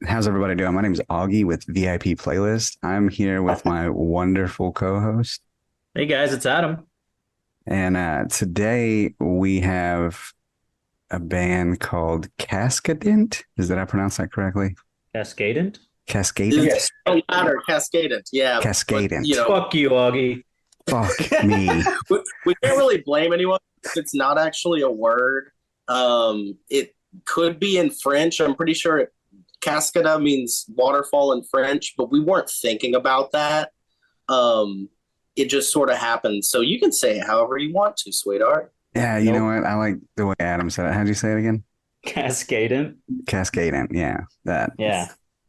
How's everybody doing? My name is Augie with VIP Playlist. I'm here with my wonderful co-host, Hey guys, it's Adam. and today we have a band called Cascadent. Did I pronounce that correctly? Cascadent. Cascadent? It's louder, Cascadent, yeah. But Cascadent. Fuck you, Augie. Fuck me. we can't really blame anyone. It's not actually a word. It could be in French. I'm pretty sure cascada means waterfall in French, but we weren't thinking about that. It just sort of happened. So you can say it however you want to, sweetheart. Yeah, you know what? I like the way Adam said it. How'd you say it again? Cascadent. Cascadent. Yeah, that. Yeah.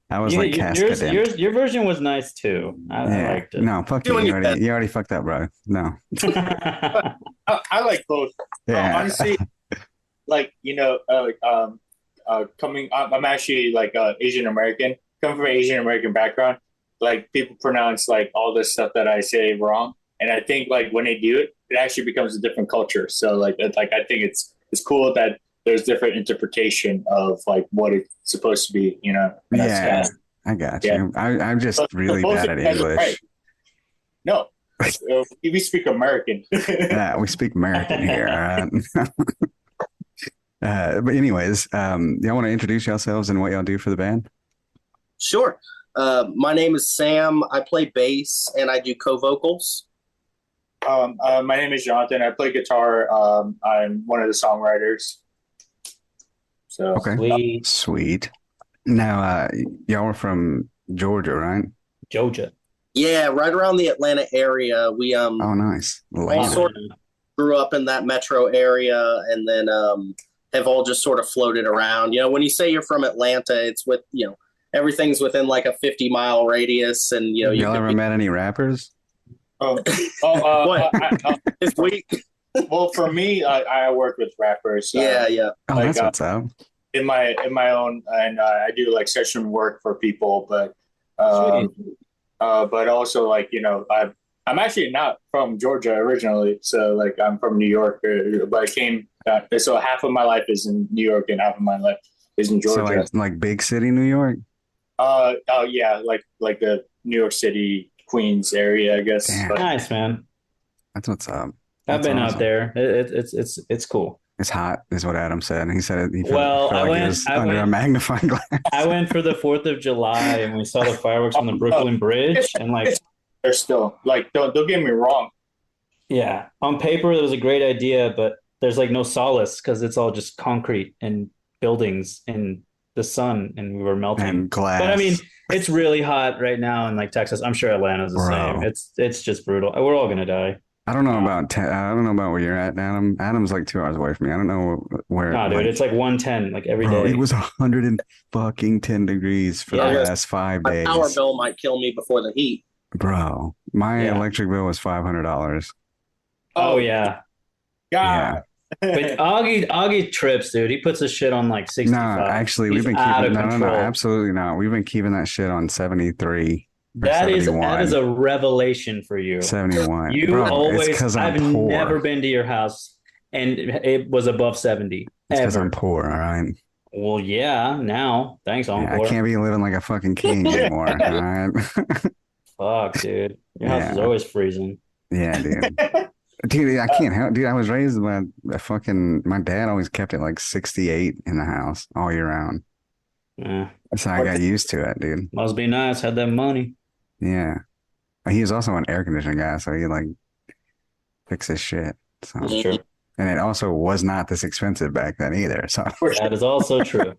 I was like Cascadent. Your version was nice too. I liked it. No, fuck you. You already fucked up, bro. No. I like both. Yeah. Honestly, coming. I'm actually like Asian American. Coming from an Asian American background, like people pronounce like all this stuff that I say wrong, and I think like when they do it, it actually becomes a different culture. So I think it's cool that there's different interpretation of like what it's supposed to be. Yeah, I got you. I'm just really bad at English. Right. No, we speak American. Yeah, we speak American here. All right. But anyways, y'all want to introduce yourselves and what y'all do for the band? Sure. My name is Sam. I play bass and I do co-vocals. My name is Jonathan. I play guitar. I'm one of the songwriters. So okay, sweet. Now, y'all are from Georgia, right? Georgia. Yeah, right around the Atlanta area. We oh, nice. all sort of grew up in that metro area, and then have all just sort of floated around. When you say you're from Atlanta, it's with everything's within like a 50-mile radius, and y'all ever met any rappers? What this week? Well, for me, I work with rappers. Yeah. Oh, like, that's what's up. In my own, and I do like session work for people, but also like I'm actually not from Georgia originally, so like I'm from New York, but I came. So half of my life is in New York, and half of my life is in Georgia. So like big city New York. Oh yeah, like the New York City, Queens area, I guess. But, nice, man. That's what's up. I've been awesome out there. It's cool. It's hot, is what Adam said. He said it. I went under a magnifying glass. I went for the 4th of July, and we saw the fireworks on the Brooklyn Bridge, and like they're still like don't get me wrong. Yeah, on paper it was a great idea, but there's like no solace because it's all just concrete and buildings and the sun, and we were melting. And glass. But I mean, it's really hot right now in like Texas. I'm sure Atlanta's the same. It's just brutal. We're all gonna die. I don't know about where you're at, Adam. Adam's like 2 hours away from me. I don't know where. No, dude, it's like 110 like every day. It was 110 degrees for the last 5 days. My power bill might kill me before the heat. Bro, my electric bill was $500. Oh yeah. God. Yeah. But Augie trips, dude. He puts his shit on like 65. No, actually, we've been keeping no, absolutely not. We've been keeping that shit on 73. That is a revelation for you. 71. You always. I've never been to your house, and it was above 70. It's because I'm poor. All right. Well, yeah. Now, thanks, Encore. I can't be living like a fucking king anymore. All right. Fuck, dude. Your house is always freezing. Yeah, dude. Dude, I can't help. Dude, I was raised by my dad always kept it like 68 in the house all year round. Yeah. So I got used to it, dude. Must be nice. Had that money. Yeah. He was also an air conditioning guy, so he like fixes shit. So. That's true. And it also was not this expensive back then either. So that is also true.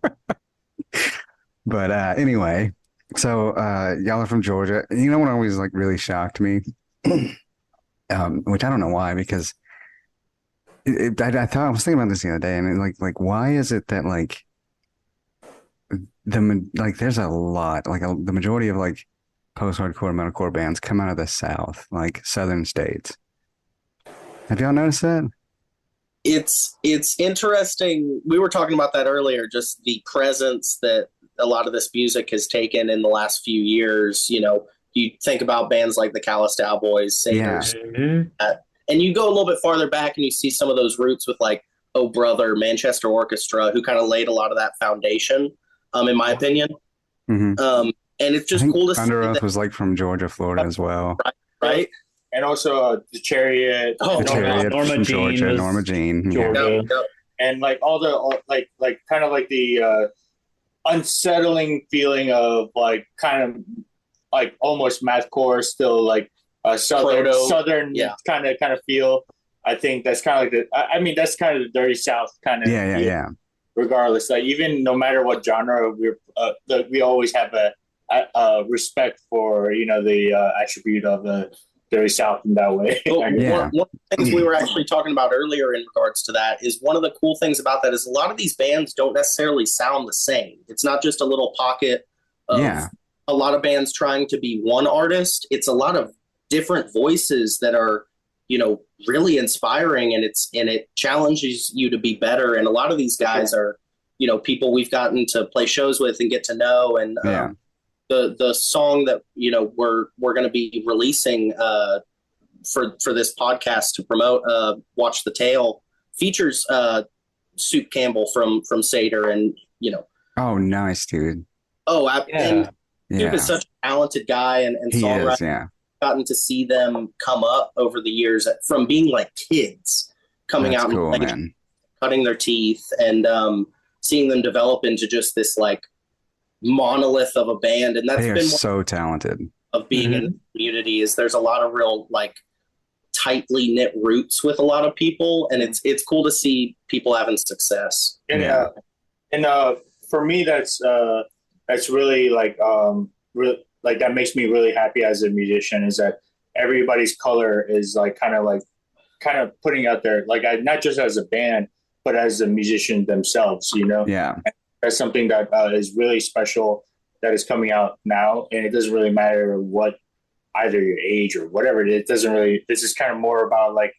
But anyway, so y'all are from Georgia. You know what always like really shocked me? Which I don't know why, because I thought I was thinking about this the other day, and like why is it that like there's a lot the majority of like post-hardcore metalcore bands come out of the South, like southern states. Have y'all noticed that? It's interesting. We were talking about that earlier, just the presence that a lot of this music has taken in the last few years. You think about bands like the Calistyle Boys, Satyrs, and you go a little bit farther back and you see some of those roots with like Oh Brother, Manchester Orchestra, who kind of laid a lot of that foundation, in my opinion. Mhm. And it's I just think cool to see Under Oath that, was like from Georgia, Florida as well. right? And also the Chariot, Oh, The Norma Chariot Norma from Jean Georgia, was Norma Jean. Yeah. Georgia. Yep, yep. and like like kind of like the unsettling feeling of like kind of like almost mathcore, still like a southern Yeah. kind of feel. I think that's kind of like I mean that's kind of the dirty South kind of Yeah, yeah, feel. yeah. Regardless, like even no matter what genre we always have a respect for the attribute of the dirty South in that way. But Yeah. one of the things we were actually talking about earlier in regards to that is one of the cool things about that is a lot of these bands don't necessarily sound the same. It's not just a little pocket of Yeah. a lot of bands trying to be one artist. It's a lot of different voices that are, really inspiring, and it challenges you to be better. And a lot of these guys are, people we've gotten to play shows with and get to know. And Yeah. the song that we're going to be releasing for this podcast to promote, Watch the Tail, features Soup Campbell from Seder, and Oh, nice, dude. and Soup Yeah. is such a talented guy and He songwriter. is, yeah. Gotten to see them come up over the years from being like kids coming That's out cool, and man. cutting their teeth, and seeing them develop into just this like monolith of a band. And that's They are been so talented. of being in the community is there's a lot of real like tightly knit roots with a lot of people, and it's cool to see people having success. And Yeah. For me, that's really like like that makes me really happy as a musician, is that everybody's color is like kind of putting out there, like not just as a band but as a musician themselves. Yeah. That's something that is really special that is coming out now, and it doesn't really matter what either your age or whatever it is. It doesn't really. This is kind of more about like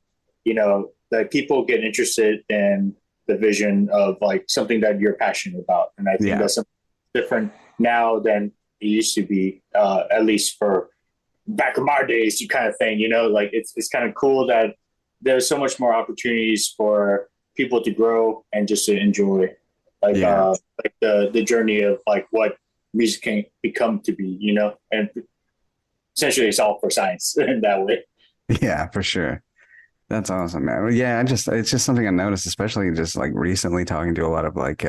that people get interested in the vision of like something that you're passionate about, and I think that's something different now than it used to be, at least for back in my days, you kind of thing. Like it's kind of cool that there's so much more opportunities for people to grow and just to enjoy, like like the journey of like what music can become to be, and essentially it's all for science in that way. Yeah, for sure. That's awesome, man. Well, yeah, it's just something I noticed, especially just like recently talking to a lot of like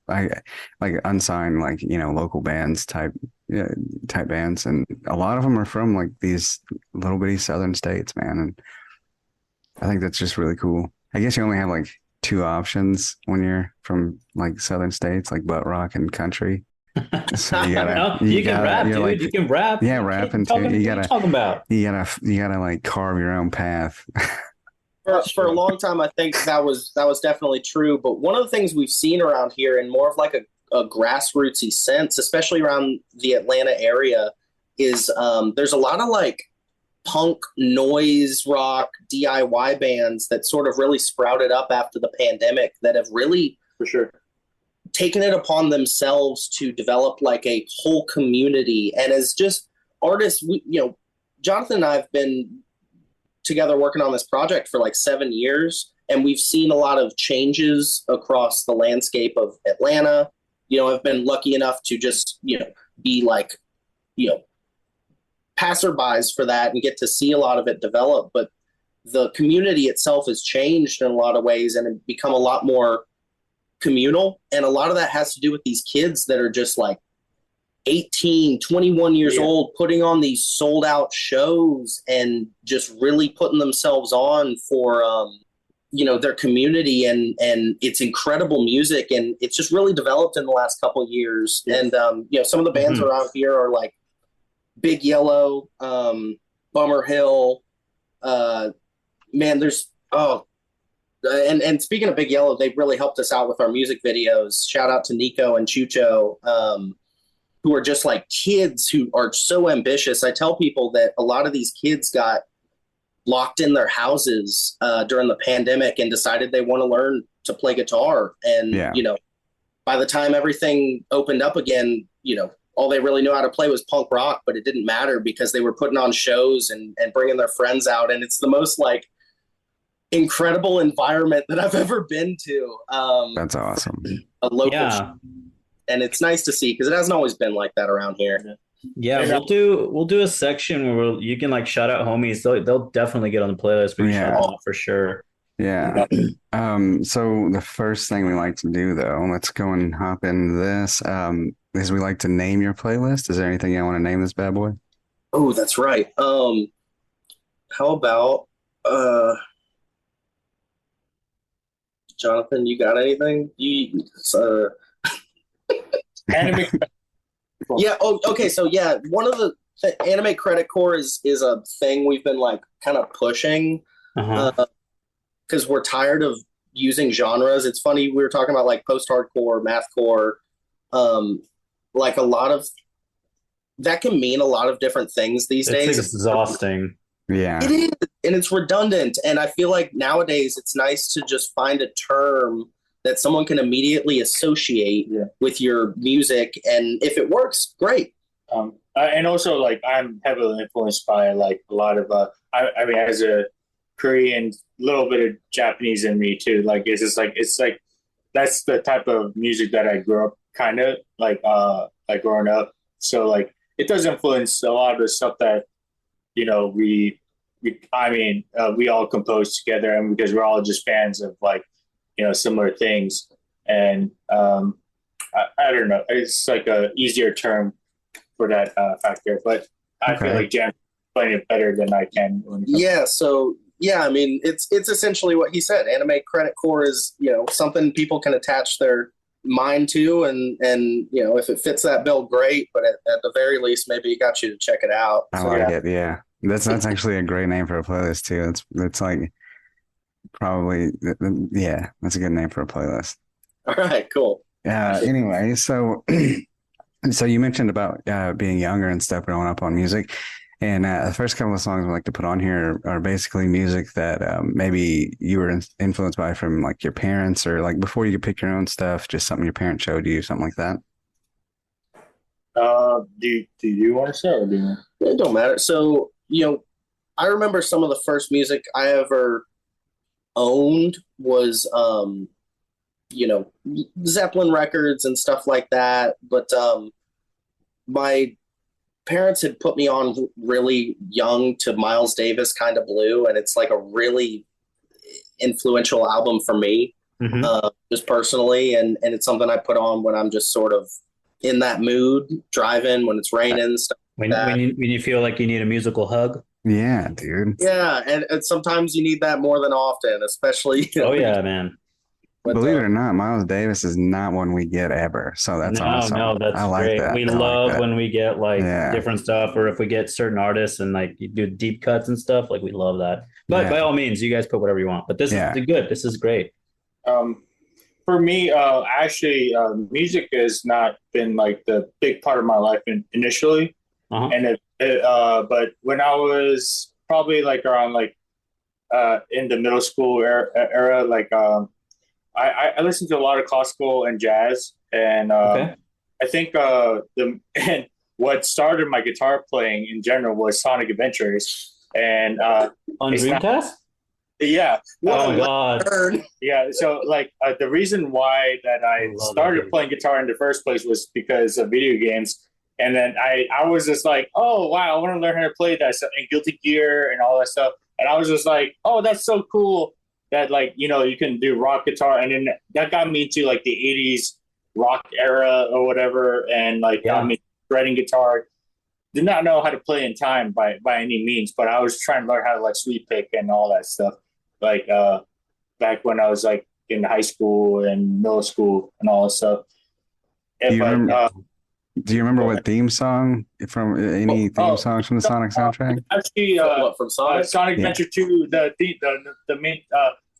like unsigned, like local bands type bands, and a lot of them are from like these little bitty southern states, man. And I think that's just really cool. I guess you only have like two options when you're from like southern states, like butt rock and country. So you can rap, dude. like, you can rap. Yeah, rapping too. What are you talking about? You gotta like carve your own path. For a long time, I think that was definitely true. But one of the things we've seen around here in more of like a grassrootsy sense, especially around the Atlanta area, is there's a lot of like punk noise rock DIY bands that sort of really sprouted up after the pandemic that have really, For sure. taken it upon themselves to develop like a whole community. And as just artists, Jonathan and I have been together working on this project for like 7 years, and we've seen a lot of changes across the landscape of Atlanta. I've been lucky enough to just be like passerbys for that and get to see a lot of it develop. But the community itself has changed in a lot of ways and become a lot more communal, and a lot of that has to do with these kids that are just like 18, 21 years old, putting on these sold out shows and just really putting themselves on for their community, and it's incredible music, and it's just really developed in the last couple of years. And some of the bands around here are like Big Yellow, Bummer Hill, there's and speaking of Big Yellow, they've really helped us out with our music videos. Shout out to Nico and Chucho, who are just like kids who are so ambitious. I tell people that a lot of these kids got locked in their houses during the pandemic and decided they want to learn to play guitar. And, by the time everything opened up again, all they really knew how to play was punk rock, but it didn't matter because they were putting on shows and bringing their friends out. And it's the most like incredible environment that I've ever been to. That's awesome. A local show. and it's nice to see because it hasn't always been like that around here. Yeah, we'll do a section where you can like shout out homies. They'll definitely get on the playlist. We can shout them out for sure. Yeah. So the first thing we like to do though, let's go and hop into this. Is we like to name your playlist. Is there anything you want to name this bad boy? Oh, that's right. How about Jonathan, you got anything? Anime. Yeah. Oh, okay. So yeah, one of the anime creditcore is a thing we've been like kind of pushing because we're tired of using genres. It's funny, we were talking about like post-hardcore, mathcore, like a lot of that can mean a lot of different things these days. It's exhausting. Yeah. It is, and it's redundant. And I feel like nowadays it's nice to just find a term that someone can immediately associate with your music, and if it works, great. And also, like, I'm heavily influenced by like a lot of I mean, as a Korean, little bit of Japanese in me too. Like, it's like that's the type of music that I grew up kind of like growing up. So like, it does influence a lot of the stuff that we all compose together, and because we're all just fans of like similar things. And I don't know, it's like a easier term for that factor, but I feel like Jan playing it better than I can. Yeah. So yeah, I mean, it's essentially what he said. Anime creditcore is something people can attach their mind to, and if it fits that bill, great. But at the very least, maybe it got you to check it out. I like it. Yeah, that's actually a great name for a playlist too. It's like probably that's a good name for a playlist. All right, cool. Anyway, so you mentioned about being younger and stuff, growing up on music. And the first couple of songs we like to put on here are basically music that maybe you were influenced by from like your parents, or like before you could pick your own stuff, just something your parents showed you, something like that. Do you want to start, or do you? It don't matter. So I remember some of the first music I ever owned was Zeppelin records and stuff like that. But my parents had put me on really young to Miles Davis Kind of Blue, and it's like a really influential album for me, just personally, and it's something I put on when I'm just sort of in that mood, driving when it's raining, stuff when like that. when you feel like you need a musical hug. Yeah, dude. Yeah, and sometimes you need that more than often, especially. Oh yeah, man. But, Believe it or not, Miles Davis is not one we get ever. So that's awesome. No, that's I like great. that. We love when we get like different stuff, or if we get certain artists and like you do deep cuts and stuff, like we love that. But by all means, you guys put whatever you want. But this is good. This is great. For me, actually, music has not been like the big part of my life initially, and but when I was probably like around like in the middle school era, like I listened to a lot of classical and jazz, and I think and what started my guitar playing in general was Sonic Adventures, and on Dreamcast. Yeah. Oh my god. Yeah. So like the reason why that I started playing guitar in the first place was because of video games. And then I was just like, oh wow, I want to learn how to play that stuff, and Guilty Gear and all that stuff. And I was just like, oh, that's so cool that like, you can do rock guitar. And then that got me into like the 80s rock era or whatever. And like got me shredding guitar. Did not know how to play in time by any means, but I was trying to learn how to like sweep pick and all that stuff. Like back when I was like in high school and middle school and all that stuff. Do you remember what theme song from any theme songs from the Sonic soundtrack? Actually, from Sonic? Sonic Adventure 2, the main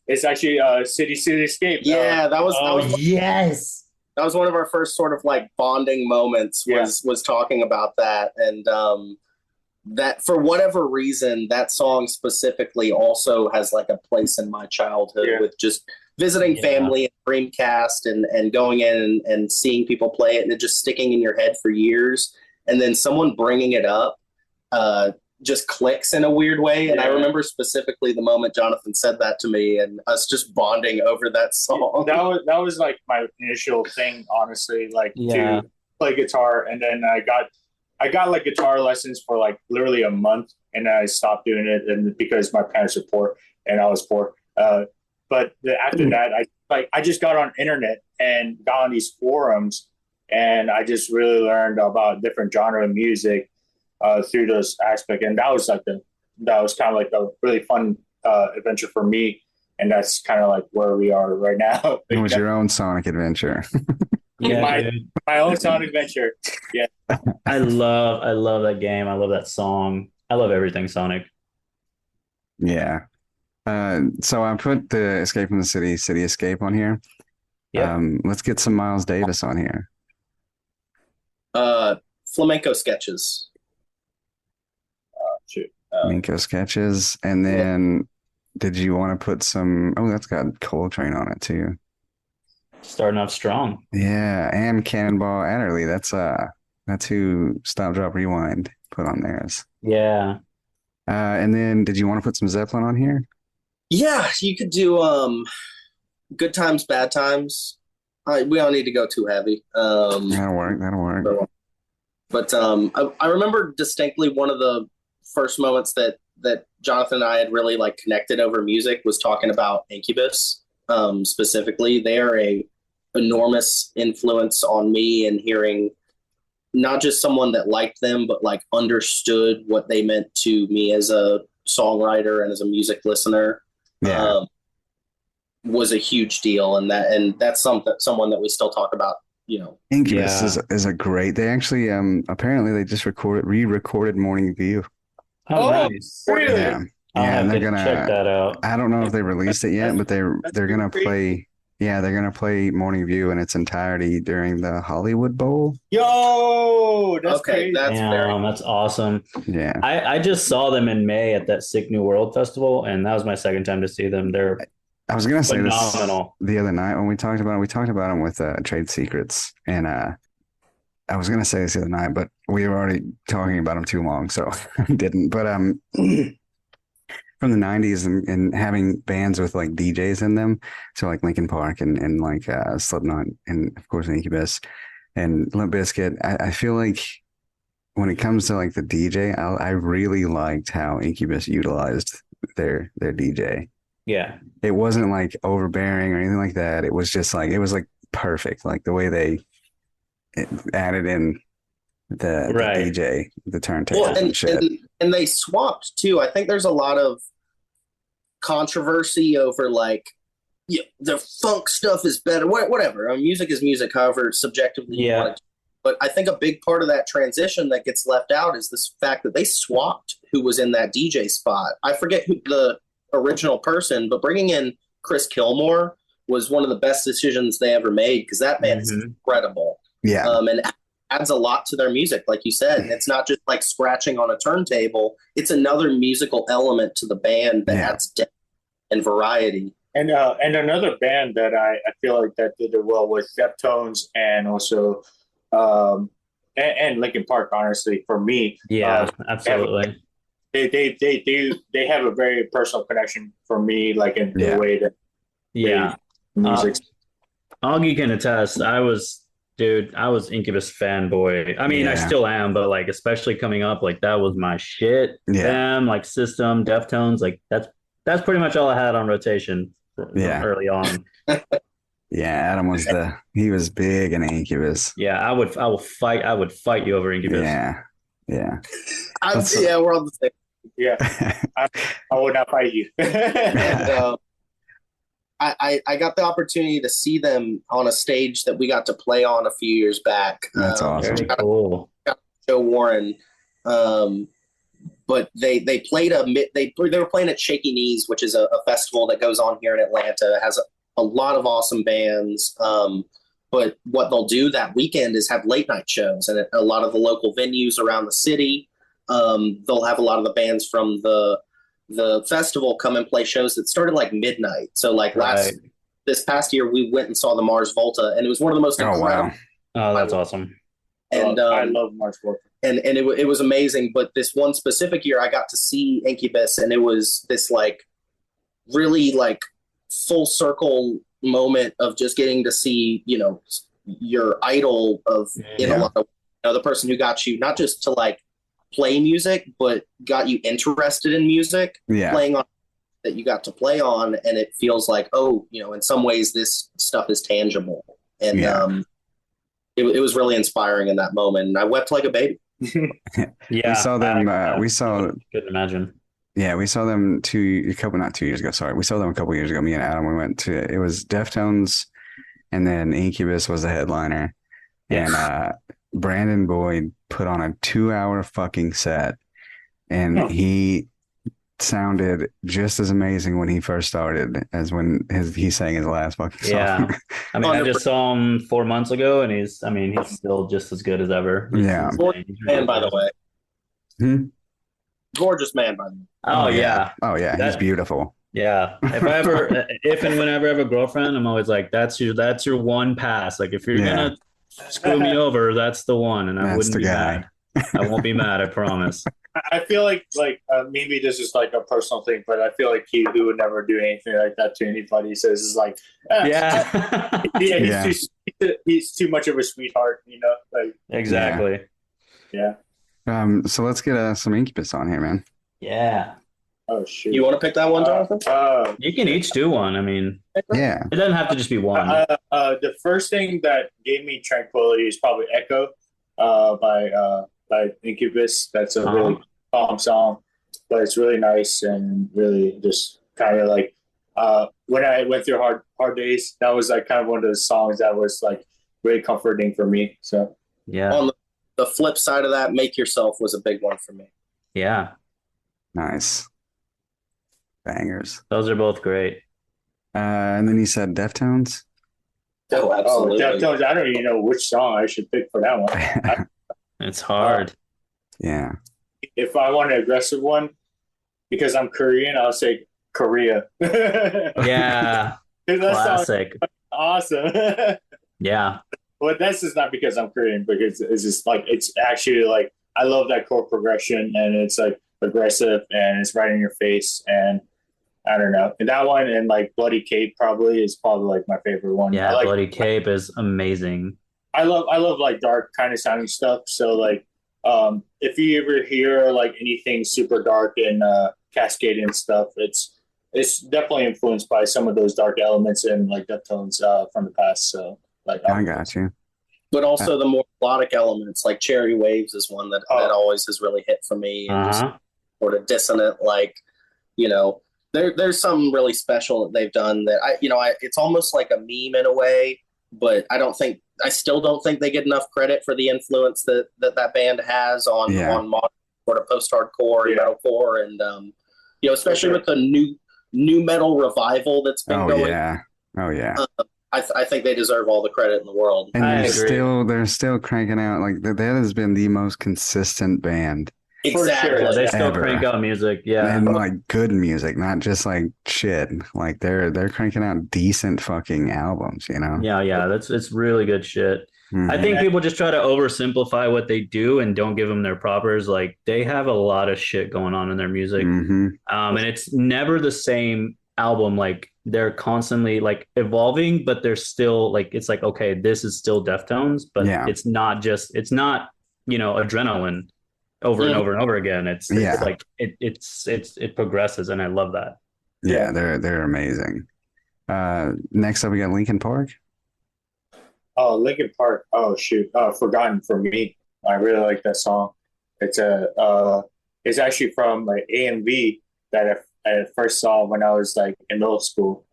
it's actually City Escape. Yeah, that was yes. That was one of our first sort of like bonding moments was talking about that, and that for whatever reason that song specifically also has like a place in my childhood with just visiting family and Dreamcast and going in and seeing people play it and it just sticking in your head for years, and then someone bringing it up just clicks in a weird way. And I Yeah. remember specifically the moment Jonathan said that to me and us just bonding over that song. That was like my initial thing, honestly, like Yeah. to play guitar. And then I got like guitar lessons for like literally a month, and then I stopped doing it, and because my parents were poor and I was poor. After that, I just got on internet and got on these forums, and I just really learned about different genre of music through those aspects. And that was kind of like a really fun adventure for me. And that's kind of like where we are right now. It was your own Sonic adventure. Yeah, my, dude. my own sound adventure. Yeah. I love that game. I love that song. I love everything Sonic. Yeah. So I put the Escape from the City Escape on here. Yeah. Let's get some Miles Davis on here. Flamenco sketches. Shoot. Minko sketches. And then did you want to put some, oh, that's got Coltrane on it too. Starting off strong. Yeah, and Cannonball Adderley. That's who Stop Drop Rewind put on theirs. Yeah. And then did you want to put some Zeppelin on here? Yeah, you could do Good Times, Bad Times. We don't need to go too heavy. That'll work. But I remember distinctly one of the first moments that Jonathan and I had really like connected over music was talking about Incubus. Specifically, they are a enormous influence on me and hearing not just someone that liked them, but like understood what they meant to me as a songwriter and as a music listener. Yeah. Was a huge deal, and that's someone that we still talk about. Incubus Yeah. is a great. They actually apparently they just re-recorded Morning View. Oh, Oh, nice. really? Yeah. I'll Yeah, have and to they're check that out. I don't know if they released it yet, but they're gonna pretty play. Yeah, they're gonna play Morning View in its entirety during the Hollywood Bowl. Yo, that's Okay, crazy. that's very Damn, that's awesome. Yeah, I just saw them in May at that Sick New World Festival, and that was my second time to see them. They're I was gonna say this phenomenal. the other night when we talked about it. We talked about them with Trade Secrets, and I was gonna say this the other night, but we were already talking about them too long, so I didn't. But from the 90s and having bands with like DJs in them. So like Linkin Park and like Slipknot and of course Incubus and Limp Bizkit. I feel like when it comes to like the DJ, I really liked how Incubus utilized their DJ. Yeah. It wasn't like overbearing or anything like that. It was just like, it was like perfect. Like the way they added in the Right. DJ, the turntable well, and shit. and they swapped too. I think there's a lot of controversy over like the funk stuff is better. Whatever. I mean, music is music, however subjectively you Yeah. want it. But I think a big part of that transition that gets left out is this fact that they swapped who was in that DJ spot. I forget who the original person, but bringing in Chris Kilmore was one of the best decisions they ever made because that man is incredible. Yeah. And adds a lot to their music, like you said. And it's not just like scratching on a turntable. It's another musical element to the band that Yeah. adds depth and variety. And another band that I feel like that did it well was Deftones and also and Linkin Park. Honestly, for me, Yeah, absolutely. they have a very personal connection for me, like in Yeah. the way that Yeah. music. Augie can attest. I was Incubus fanboy. I mean, I Yeah. still am, but like, especially coming up, like that was my shit. Yeah. Them, like System, Deftones, like that's pretty much all I had on rotation from Yeah. early on. Yeah, Adam was he was big in Incubus. Yeah, I would fight you over Incubus. Yeah. Yeah. That's- Yeah, we're on the same. Yeah, I will not fight you. And, I got the opportunity to see them on a stage that we got to play on a few years back. That's awesome. Very cool. Joe Warren. But they played they were playing at Shaky Knees, which is a festival that goes on here in Atlanta. It has a lot of awesome bands. But what they'll do that weekend is have late night shows, and a lot of the local venues around the city. They'll have a lot of the bands from the festival come and play shows that started like midnight. So like this past year, we went and saw the Mars Volta, and it was one of the most Oh incredible. wow. Oh, that's awesome. And I love March Wolf. And it was amazing. But this one specific year, I got to see Incubus, and it was this like really like full circle moment of just getting to see, you know, your idol of in a lot of, you know, the person who got you not just to like play music, but got you interested in music, playing on that you got to play on, and it feels like, oh, you know, in some ways this stuff is tangible, and it was really inspiring in that moment, and I wept like a baby. We saw them. Couldn't imagine. Yeah, we saw them not 2 years ago. Sorry, we saw them a couple years ago. Me and Adam, we went to. It was Deftones, and then Incubus was the headliner, and Brandon Boyd put on a 2-hour fucking set, and he sounded just as amazing when he first started as when he sang his last fucking song. Yeah, I mean, I just saw him 4 months ago, and he's still just as good as ever. Yeah, gorgeous man, by the way. Gorgeous man, by the way. Oh yeah. He's beautiful. Yeah, if and whenever I have a girlfriend, I'm always like, that's your one pass. Like, if you're gonna screw me over, that's the one, and I wouldn't be mad. I won't be mad, I promise. I feel like maybe this is like a personal thing, but I feel like he would never do anything like that to anybody. He says it's like, he's too much of a sweetheart, you know, like exactly. Yeah. So let's get some Incubus on here, man. Yeah. Oh shit! You want to pick that one, Jonathan? You can each do one. I mean, it doesn't have to just be one. The first thing that gave me tranquility is probably Echo, by Incubus. That's a really calm song, but it's really nice and really just kind of like when I went through hard days, that was like kind of one of those songs that was like really comforting for me. So yeah. On the flip side of that, Make Yourself was a big one for me. Yeah. Nice. Bangers. Those are both great. And then you said Deftones? Oh, absolutely. Deftones, I don't even know which song I should pick for that one. It's hard. Yeah. If I want an aggressive one, because I'm Korean, I'll say Korea. Yeah. Classic. Awesome. Yeah. Well, that's just not because I'm Korean, because it's just like, it's actually like, I love that chord progression, and it's like aggressive and it's right in your face, and I don't know. And that one and like Bloody Cape is probably like my favorite one. Yeah, Bloody Cape is amazing. I love like dark kind of sounding stuff. So like if you ever hear like anything super dark and Cascadent stuff, it's definitely influenced by some of those dark elements and like Deftones from the past. So like I got you. But also the more melodic elements, like Cherry Waves is one that always has really hit for me. And just sort of dissonant, like, you know, there's some really special that they've done that it's almost like a meme in a way, but I still don't think they get enough credit for the influence that band has on modern sort of post-hardcore and metalcore, and especially with the new metal revival that's been going. Oh yeah. I think they deserve all the credit in the world. And they're still cranking out, like that has been the most consistent band. Exactly. Sure. They still crank out music, and like good music, not just like shit. Like they're cranking out decent fucking albums, you know. Yeah, it's really good shit. Mm-hmm. I think people just try to oversimplify what they do and don't give them their propers. Like, they have a lot of shit going on in their music, and it's never the same album. Like, they're constantly like evolving, but they're still like, it's like, okay, this is still Deftones, but it's not adrenaline over and over and over again. It's like it progresses, and I love that. Yeah, they're amazing. Next up we got Linkin Park. Oh, Linkin Park. Oh shoot. Forgotten for Me. I really like that song. It's actually from like AMV that I first saw when I was like in middle school.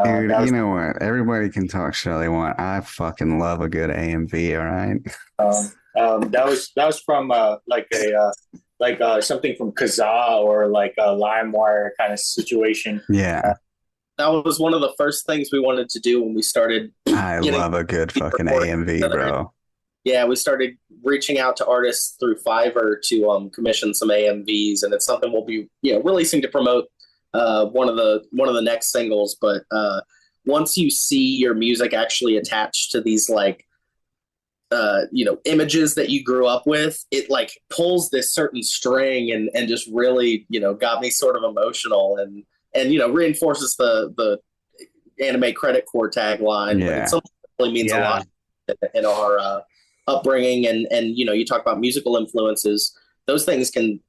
Dude, you know what? Everybody can talk shit they want. I fucking love a good AMV, all right? That was from something from Kazaa or like a LimeWire kind of situation. Yeah. That was one of the first things we wanted to do when we started. I love a good fucking AMV, bro. Yeah, we started reaching out to artists through Fiverr to commission some AMVs, and it's something we'll be releasing to promote one of the next singles. But once you see your music actually attached to these like images that you grew up with, it like pulls this certain string and just really, got me sort of emotional and reinforces the anime credit core tagline. Yeah. But it's something that really means a lot in our upbringing. And you talk about musical influences. Those things can,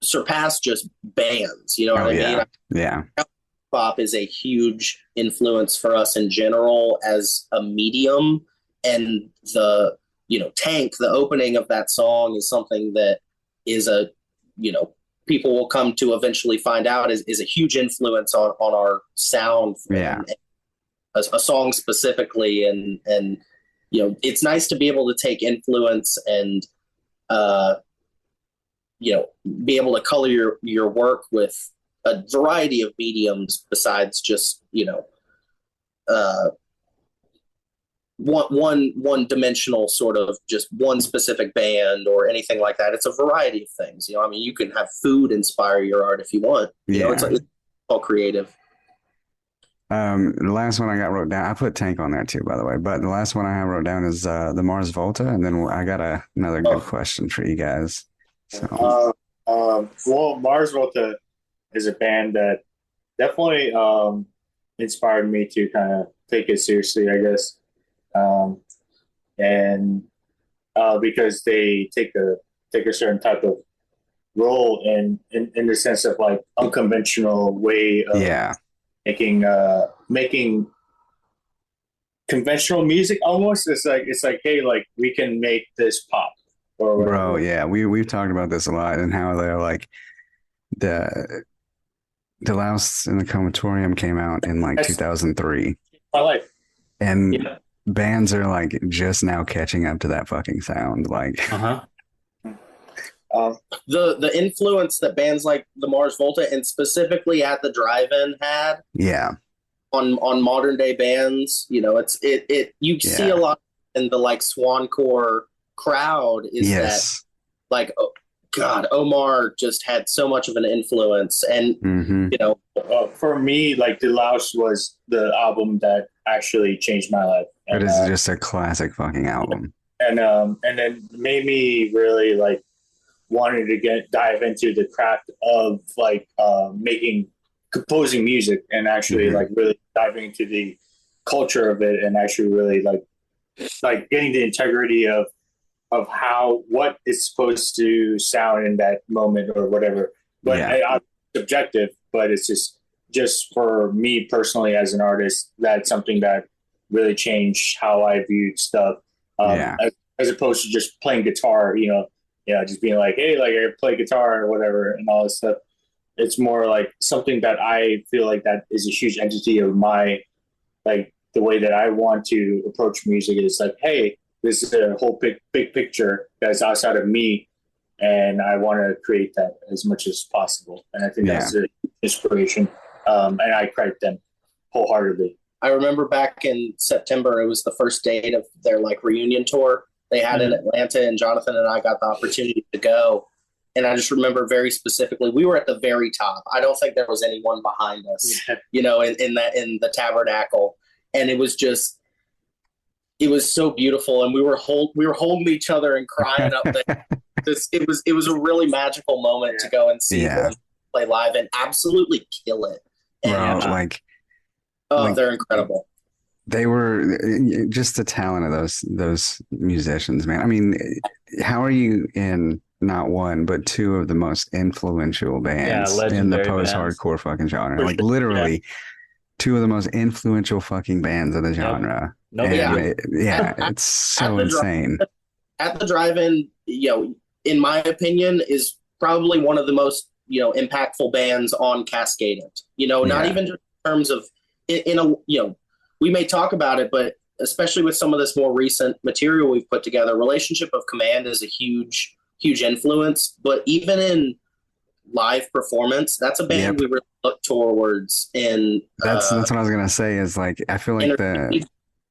surpass just bands. You know what I mean? Yeah. Pop is a huge influence for us in general as a medium. And the, Tank, the opening of that song is something that is people will come to eventually find out is a huge influence on our sound. Yeah. A song specifically. And it's nice to be able to take influence and, be able to color your work with a variety of mediums besides just, one dimensional sort of just one specific band or anything like that. It's a variety of things. You can have food inspire your art if you want. It's all creative. The last one I got wrote down, I put Tank on there too, by the way, but the last one I have wrote down is the Mars Volta, and then I got another good question for you guys. So. Well, Mars Volta is a band that definitely inspired me to kind of take it seriously, I guess. And because they take a certain type of role in the sense of like unconventional way of making conventional music almost. It's like hey, like we can make this pop. Bro, yeah, we've talked about this a lot and how they're like the Louse in the Comatorium came out in like 2003. My life. And bands are like just now catching up to that fucking sound. Like the influence that bands like the Mars Volta and specifically at the Drive-In had on modern day bands, you see a lot in the like Swancore crowd is that like, oh God, Omar just had so much of an influence. And for me, like the Louse was the album that actually changed my life. It is just a classic fucking album. And then made me really like wanted to dive into the craft of like composing music and actually like really diving into the culture of it and actually really like getting the integrity of what is supposed to sound in that moment or whatever. But I'm subjective, but it's just for me personally as an artist, that's something that really changed how I viewed stuff. As opposed to just playing guitar, just being like, hey, like I play guitar or whatever and all this stuff. It's more like something that I feel like that is a huge entity of my, like the way that I want to approach music is like, hey, this is a whole big picture that's outside of me, and I want to create that as much as possible. And I think that's an inspiration, and I credit them wholeheartedly. I remember back in September, it was the first date of their like reunion tour they had in Atlanta, and Jonathan and I got the opportunity to go. And I just remember very specifically, we were at the very top. I don't think there was anyone behind us, in the tabernacle, and it was just. It was so beautiful, and we were holding each other and crying up there. It was a really magical moment to go and see them play live and absolutely kill it. And, they're incredible. They were just the talent of those musicians, man. I mean, how are you in not one but two of the most influential bands in the post-hardcore fucking genre? Like literally. Two of the most influential fucking bands of the genre. It's so insane. At the Drive-In, in my opinion, is probably one of the most, impactful bands on Cascadent. Not even just in terms of, we may talk about it, but especially with some of this more recent material we've put together, Relationship of Command is a huge, huge influence. But even in live performance, that's a band we really look towards. And that's what I was gonna say is like I feel like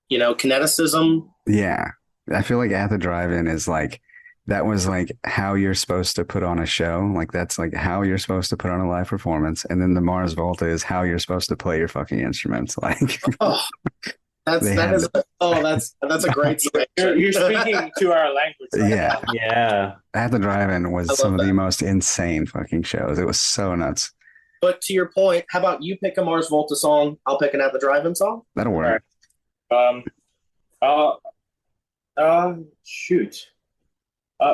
kineticism. Yeah, I feel like At the Drive-In is like that was like how you're supposed to put on a show. Like that's like how you're supposed to put on a live performance. And then the Mars Volta is how you're supposed to play your fucking instruments. Like That's a great selection. You're speaking to our language. Right Yeah. now. Yeah. At the Drive-In was some of the most insane fucking shows. It was so nuts. But to your point, how about you pick a Mars Volta song? I'll pick an At the Drive-In song. That'll work. Shoot.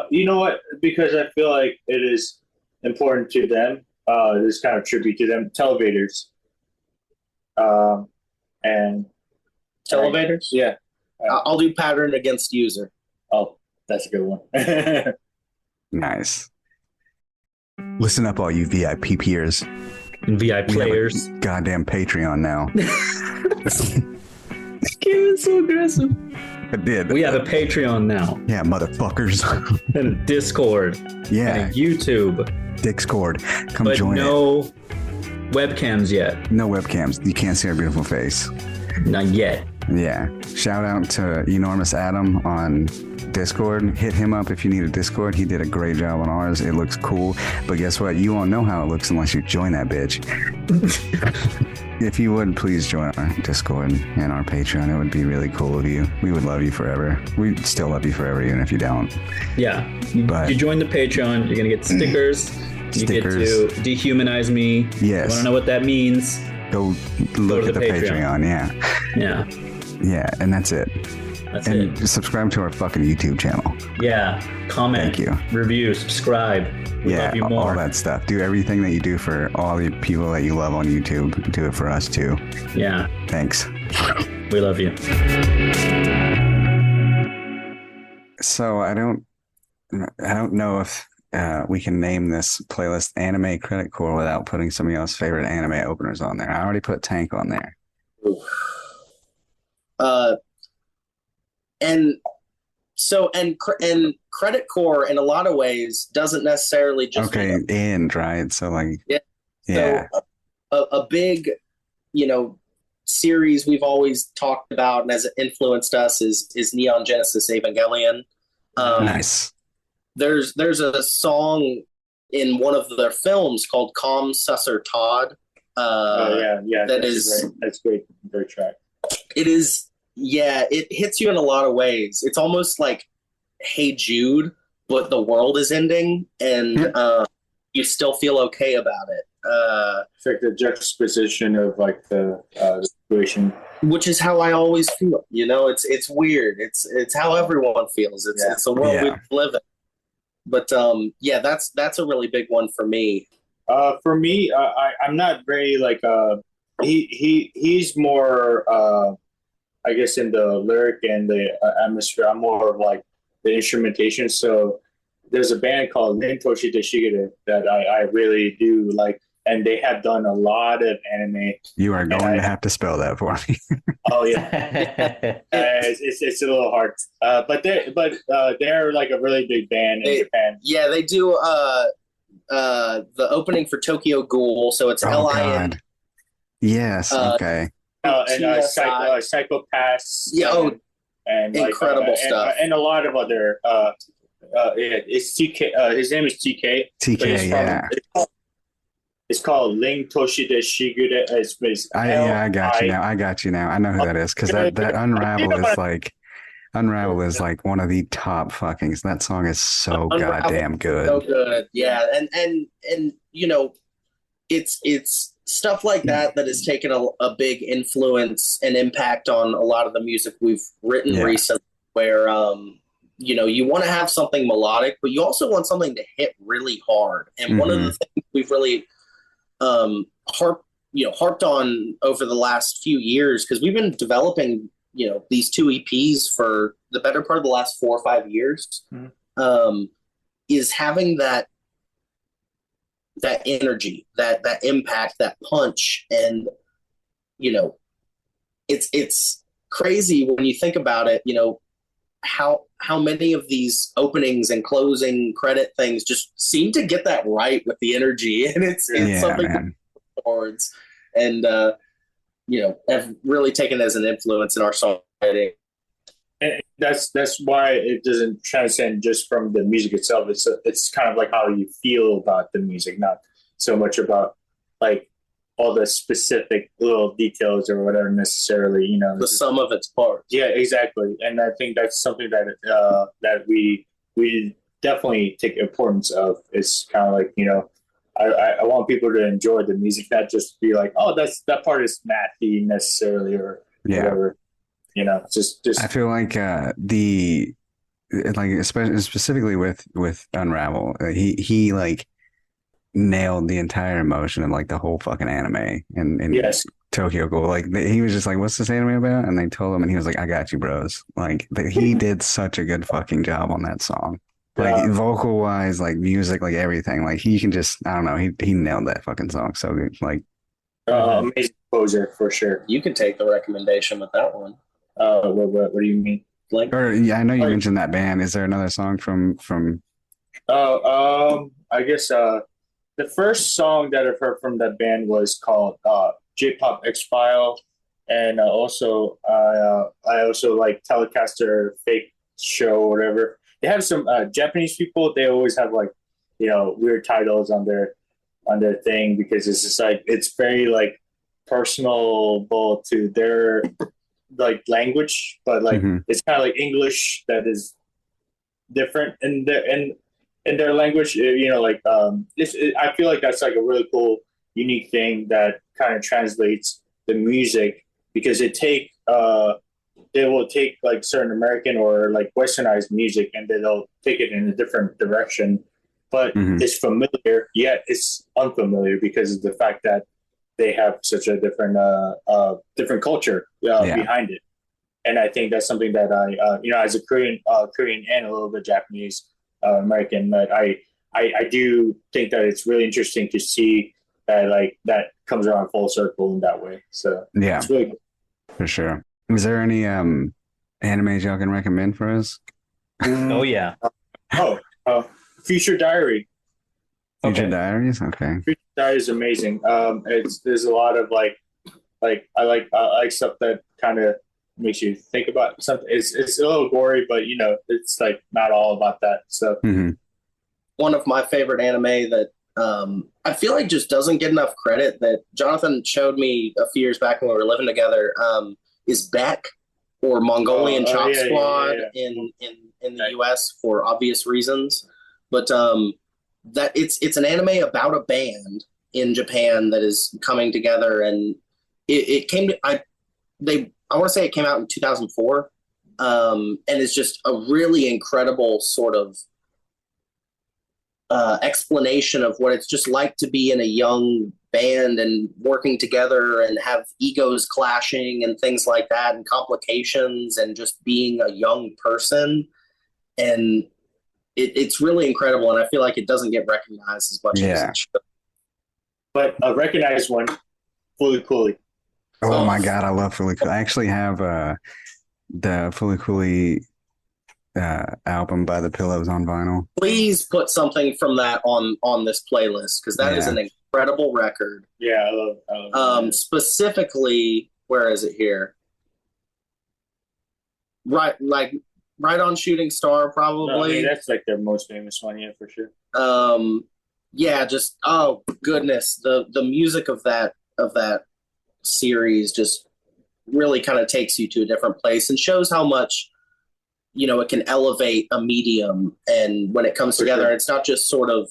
You know what? Because I feel like it is important to them. This kind of tribute to them. Televators. And Televators? Yeah. I'll do Pattern Against User. Oh, that's a good one. Nice. Listen up, all you VIP peers. And VI players. Goddamn Patreon now. It's so aggressive. I did. We have a Patreon now. Yeah, motherfuckers. And a Discord. Yeah. And a YouTube. Discord. Come But join no webcams yet. No webcams. You can't see our beautiful face. Not yet. Yeah. Shout out to Enormous Adam on Discord. Hit him up if you need a Discord. He did a great job on ours. It looks cool. But guess what? You won't know how it looks unless you join that bitch. If you would, please join our Discord and our Patreon. It would be really cool of you. We would love you forever. We'd still love you forever, even if you don't. Yeah. But you join the Patreon, you're going to get stickers. You get to dehumanize me. Yes. You want to know what that means? Go look at the Patreon. Yeah. Yeah. Yeah. And that's it. That's and it. Subscribe to our fucking YouTube channel. Yeah. Comment. Thank you. Review. Subscribe. We love you more. All that stuff. Do everything that you do for all the people that you love on YouTube. Do it for us too. Yeah. Thanks. We love you. So I don't know if we can name this playlist Anime Creditcore without putting some of y'all's favorite anime openers on there. I already put Tank on there. And Creditcore in a lot of ways doesn't necessarily just right? So like So a big, series we've always talked about and has influenced us is Neon Genesis Evangelion. Nice. There's a song in one of their films called Calm Susser Todd. That's great. Great track. It is. Yeah, it hits you in a lot of ways. It's almost like Hey Jude, but the world is ending, and you still feel okay about it. It's like the juxtaposition of like the situation, which is how I always feel. It's weird. It's how everyone feels. It's the world we live in. But that's a really big one for me. For me, I'm not very like he's more. I guess in the lyric and the atmosphere, I'm more of like the instrumentation. So there's a band called Rin Toshi Deshigure that I really do like, and they have done a lot of anime. You are going to have to spell that for me. Oh yeah, it's a little hard, but they're like a really big band in Japan. Yeah, they do the opening for Tokyo Ghoul, so it's L-I-N. Yes. Okay. And Psychopaths. Yeah, and incredible stuff. And a lot of other. It's TK. His name is TK. TK, yeah. It's called Ling Toshide Shigure. I got you now. I know who that is because that Unravel is like one of the top fuckings. That song is so goddamn good. So good, yeah. And it's stuff like that has taken a big influence and impact on a lot of the music we've written recently, where you want to have something melodic, but you also want something to hit really hard. And one of the things we've really harped on over the last few years, because we've been developing these two EPs for the better part of the last 4 or 5 years, is having that energy, that impact, that punch. And it's crazy when you think about it, how many of these openings and closing credit things just seem to get that right with the energy, and it's something towards, and have really taken as an influence in our songwriting. And that's why it doesn't transcend just from the music itself. It's kind of like how you feel about the music, not so much about like all the specific little details or whatever necessarily, you know, the sum of its parts. Yeah, exactly. And I think that's something that we definitely take importance of. It's kind of like, you know, I want people to enjoy the music, not just be like, oh, that part is mathy necessarily or whatever. You know, just. I feel like especially specifically with Unravel, he like nailed the entire emotion of like the whole fucking anime and yes. Tokyo Ghoul. Like he was just like, "What's this anime about?" And they told him, and he was like, "I got you, bros." Like he did such a good fucking job on that song. Like vocal wise, like music, like everything. Like he can just, I don't know, he nailed that fucking song so good. Like amazing composer for sure. You can take the recommendation with that one. What do you mean? Like, or yeah, I know you mentioned that band. Is there another song from? I guess the first song that I've heard from that band was called J-Pop X-File, and also I also like Telecaster Fake Show or whatever. They have some Japanese people. They always have like, you know, weird titles on their thing because it's just like it's very like personable to their like language, but like it's kind of like English that is different in their language. You know, like I feel like that's like a really cool, unique thing that kind of translates the music because they will take like certain American or like westernized music and then they'll take it in a different direction. But it's familiar, yet it's unfamiliar because of the fact that they have such a different culture behind it. And I think that's something that I, you know, as a Korean and a little bit Japanese American, that I do think that it's really interesting to see that like that comes around full circle in that way. So yeah, it's really cool. For sure. Is there any animes y'all can recommend for us? Oh yeah. Future Diary. Future Diaries? Okay. Future Diary is amazing. There's a lot of like I like stuff that kind of makes you think about something. It's a little gory, but you know, it's like not all about that. So one of my favorite anime that I feel like just doesn't get enough credit that Jonathan showed me a few years back when we were living together is Beck or Mongolian Chop Squad in the US for obvious reasons. But that it's an anime about a band in Japan that is coming together, and it came to I want to say it came out in 2004, and it's just a really incredible sort of explanation of what it's just like to be in a young band and working together and have egos clashing and things like that and complications and just being a young person. And it's really incredible, and I feel like it doesn't get recognized as much as it should. But a recognized one, Fully Cooley. Oh my God, I love Fully Cooley. I actually have the Fully Cooley album by The Pillows on vinyl. Please put something from that on this playlist because that is an incredible record. Yeah, I love specifically, where is it here? Right on Shooting Star, probably. No, I mean, that's like their most famous one, yeah, for sure. Yeah, just oh goodness, the music of that series just really kind of takes you to a different place and shows how much, you know, it can elevate a medium. And when it comes together, it's not just sort of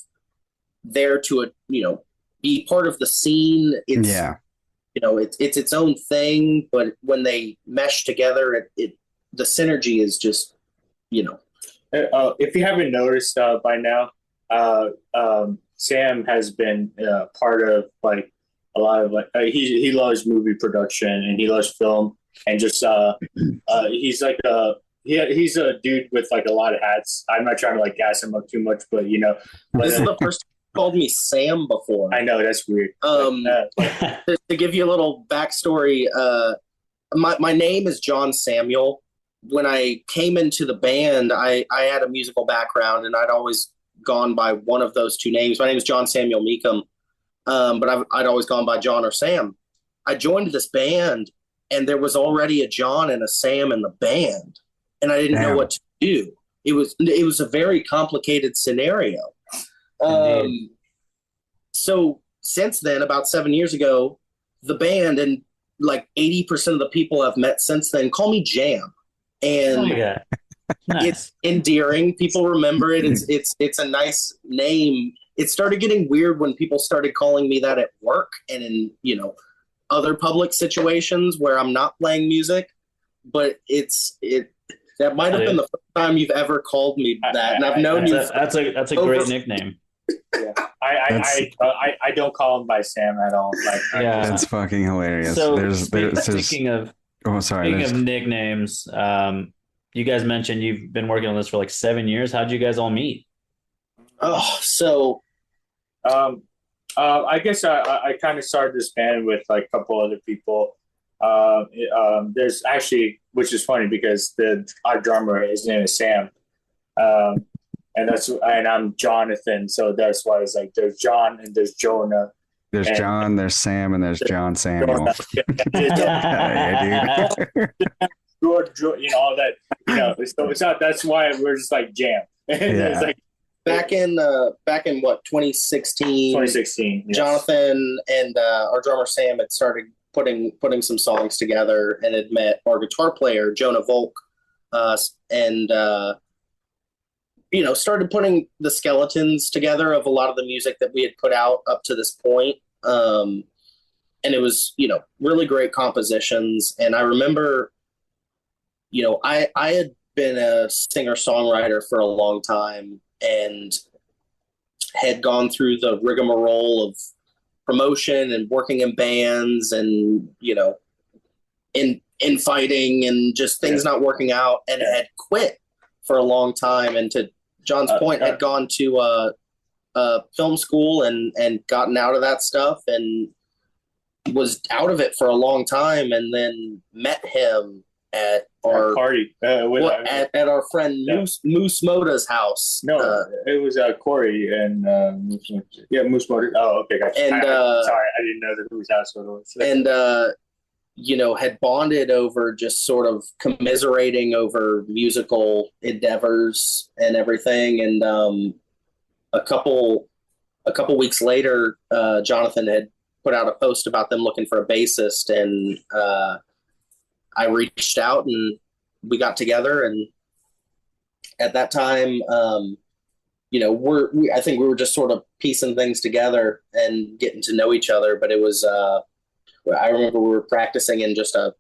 there to, you know, be part of the scene. It's, you know, it's its own thing, but when they mesh together, the synergy is just, you know. If you haven't noticed by now, Sam has been part of like a lot of like he loves movie production and he loves film and just he's like he's a dude with like a lot of hats. I'm not trying to like gas him up too much, but you know, this is the first time called me Sam before. I know that's weird. To give you a little backstory, my name is John Samuel. When I came into the band, I had a musical background and I'd always gone by one of those two names. My name is John Samuel Meekum, but I'd always gone by John or Sam. I joined this band and there was already a John and a Sam in the band, and I didn't know what to do. It was a very complicated scenario. So since then, about 7 years ago, the band and like 80% of the people I've met since then call me Jam. And oh my God. Nice. It's endearing. People remember it. It's a nice name. It started getting weird when people started calling me that at work and in, other public situations where I'm not playing music. But that might have been the first time you've ever called me that. And I've known you. That's a great nickname. Yeah. I don't call him by Sam at all. Like, yeah, that's fucking hilarious. So speaking of nicknames, you guys mentioned you've been working on this for like 7 years. How'd you guys all meet? Oh, so I guess I kind of started this band with like a couple other people. There's actually, which is funny because our drummer, his name is Sam. And I'm Jonathan, so that's why it's like there's John and there's Jonah. There's John, there's Sam, and there's John Samuel. Yeah, dude. All that. So it's not. That's why we're just like Jam. It's like back in what 2016. 2016. Yes. Jonathan and our drummer Sam had started putting some songs together and had met our guitar player Jonah Volk, and started putting the skeletons together of a lot of the music that we had put out up to this point. And it was, really great compositions. And I remember, I had been a singer-songwriter for a long time and had gone through the rigmarole of promotion and working in bands and, in fighting and just things not working out, and had quit for a long time. And to John's point, had gone to film school and gotten out of that stuff and was out of it for a long time, and then met him at our party at our friend Moose Moda's house. No, it was Corey and Moose Moda. Oh, okay, gotcha. And sorry, I didn't know that whose house it was. And had bonded over just sort of commiserating over musical endeavors and everything. And a couple weeks later, Jonathan had put out a post about them looking for a bassist, and I reached out and we got together. And at that time, I think we were just sort of piecing things together and getting to know each other. But it was, I remember we were practicing in just a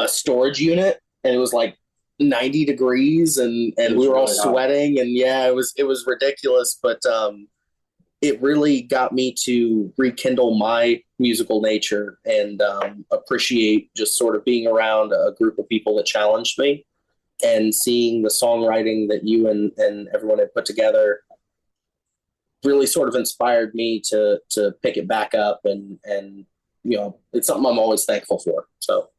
storage unit, and it was like 90 degrees and we were all sweating, and it was ridiculous. But it really got me to rekindle my musical nature and appreciate just sort of being around a group of people that challenged me, and seeing the songwriting that you and everyone had put together really sort of inspired me to pick it back up, and it's something I'm always thankful for. So.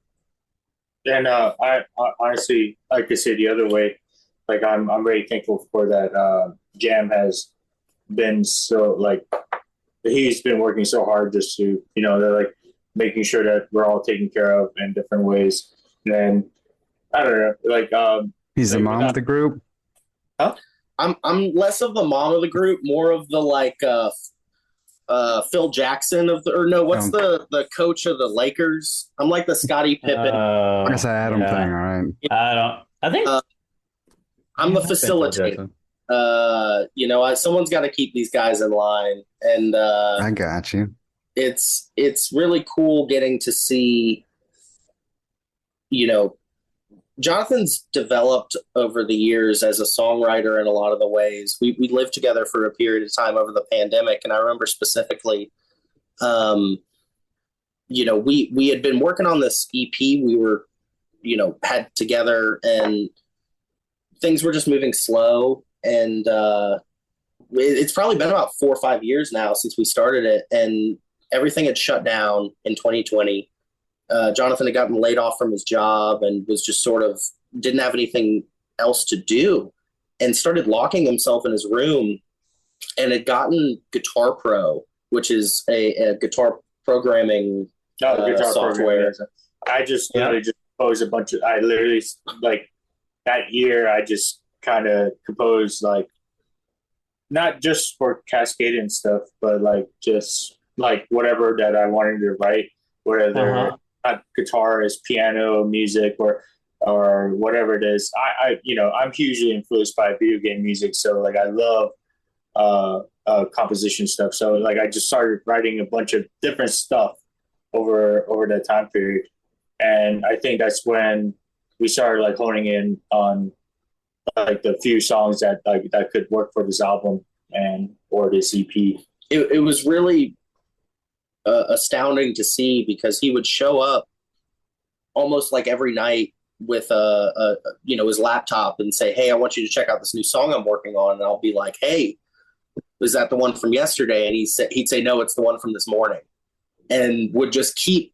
And I honestly, I could say the other way. Like I'm very thankful for that. Jam has been so he's been working so hard just to they're like making sure that we're all taken care of in different ways. And I don't know, he's the mom of the group. Huh? I'm less of the mom of the group, more of the Phil Jackson the coach of the Lakers. I'm like the Scottie Pippen. I guess Adam thing, all right. I think I'm the facilitator. Someone's got to keep these guys in line, and I got you. It's really cool getting to see, Jonathan's developed over the years as a songwriter in a lot of the ways. We lived together for a period of time over the pandemic, and I remember specifically, we had been working on this EP we were, had together, and things were just moving slow. And it's probably been about 4 or 5 years now since we started it, and everything had shut down in 2020. Jonathan had gotten laid off from his job and was just sort of didn't have anything else to do, and started locking himself in his room, and had gotten Guitar Pro, which is a guitar programming software. I just literally just composed a bunch of, I literally like that year, I just kind of composed like not just for Cascadent stuff, but like just like whatever that I wanted to write, whether guitar is piano music or whatever it is. I'm hugely influenced by video game music, so like I love composition stuff. So like I just started writing a bunch of different stuff over that time period, and I think that's when we started like honing in on like the few songs that like that could work for this album and or this EP. It was really astounding to see, because he would show up almost like every night with his laptop and say, "Hey, I want you to check out this new song I'm working on," and I'll be like, "Hey, is that the one from yesterday?" And he'd say, "No, it's the one from this morning," and would just keep,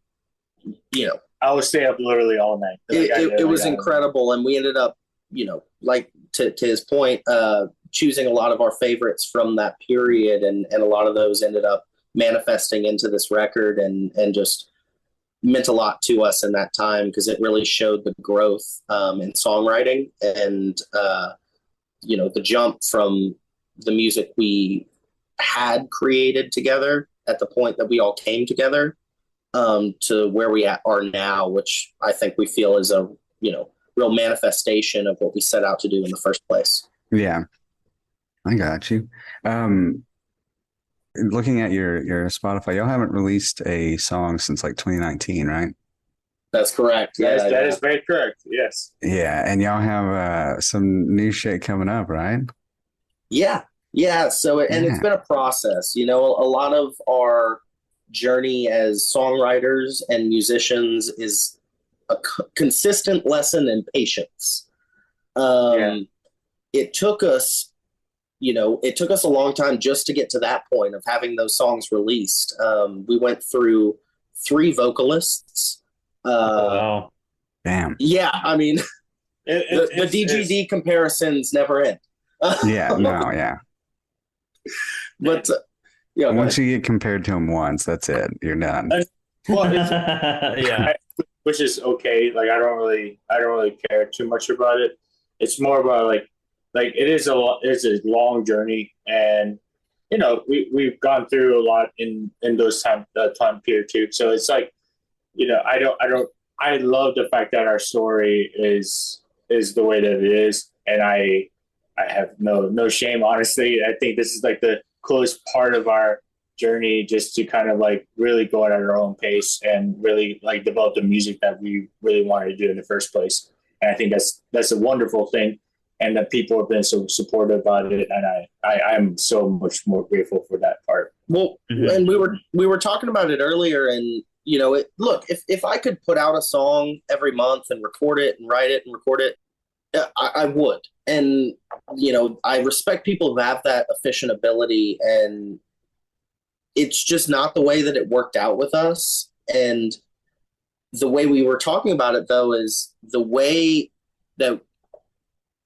I would stay up literally all night. It was incredible, and we ended up, like to his point, choosing a lot of our favorites from that period, and a lot of those ended up manifesting into this record, and just meant a lot to us in that time, because it really showed the growth in songwriting, and the jump from the music we had created together at the point that we all came together to where we are now, which I think we feel is a real manifestation of what we set out to do in the first place. Yeah, I got you. Looking at your Spotify, y'all haven't released a song since like 2019, right? That's correct. That is very correct. Yes. Yeah, and y'all have some new shit coming up, right? Yeah. So, it's been a process. A lot of our journey as songwriters and musicians is a consistent lesson in patience. It took us a long time just to get to that point of having those songs released. We went through 3 vocalists. Wow. Damn. Yeah, I mean, the DGD comparisons never end. Yeah. But once you get compared to him once, that's it. You're done. Yeah. Which is okay. Like I don't really care too much about it. It's more about like it's a long journey, and we've gone through a lot in those time period too. So it's like I love the fact that our story is the way that it is, and I have no shame, honestly. I think this is like the coolest part of our journey, just to kind of like really go at our own pace and really like develop the music that we really wanted to do in the first place. And I think that's a wonderful thing, and that people have been so supportive about it, and I'm so much more grateful for that part. Well, and we were talking about it earlier, and look, if I could put out a song every month and record it and write it and record it, I would. And I respect people who have that efficient ability, and it's just not the way that it worked out with us. And the way we were talking about it, though, is the way that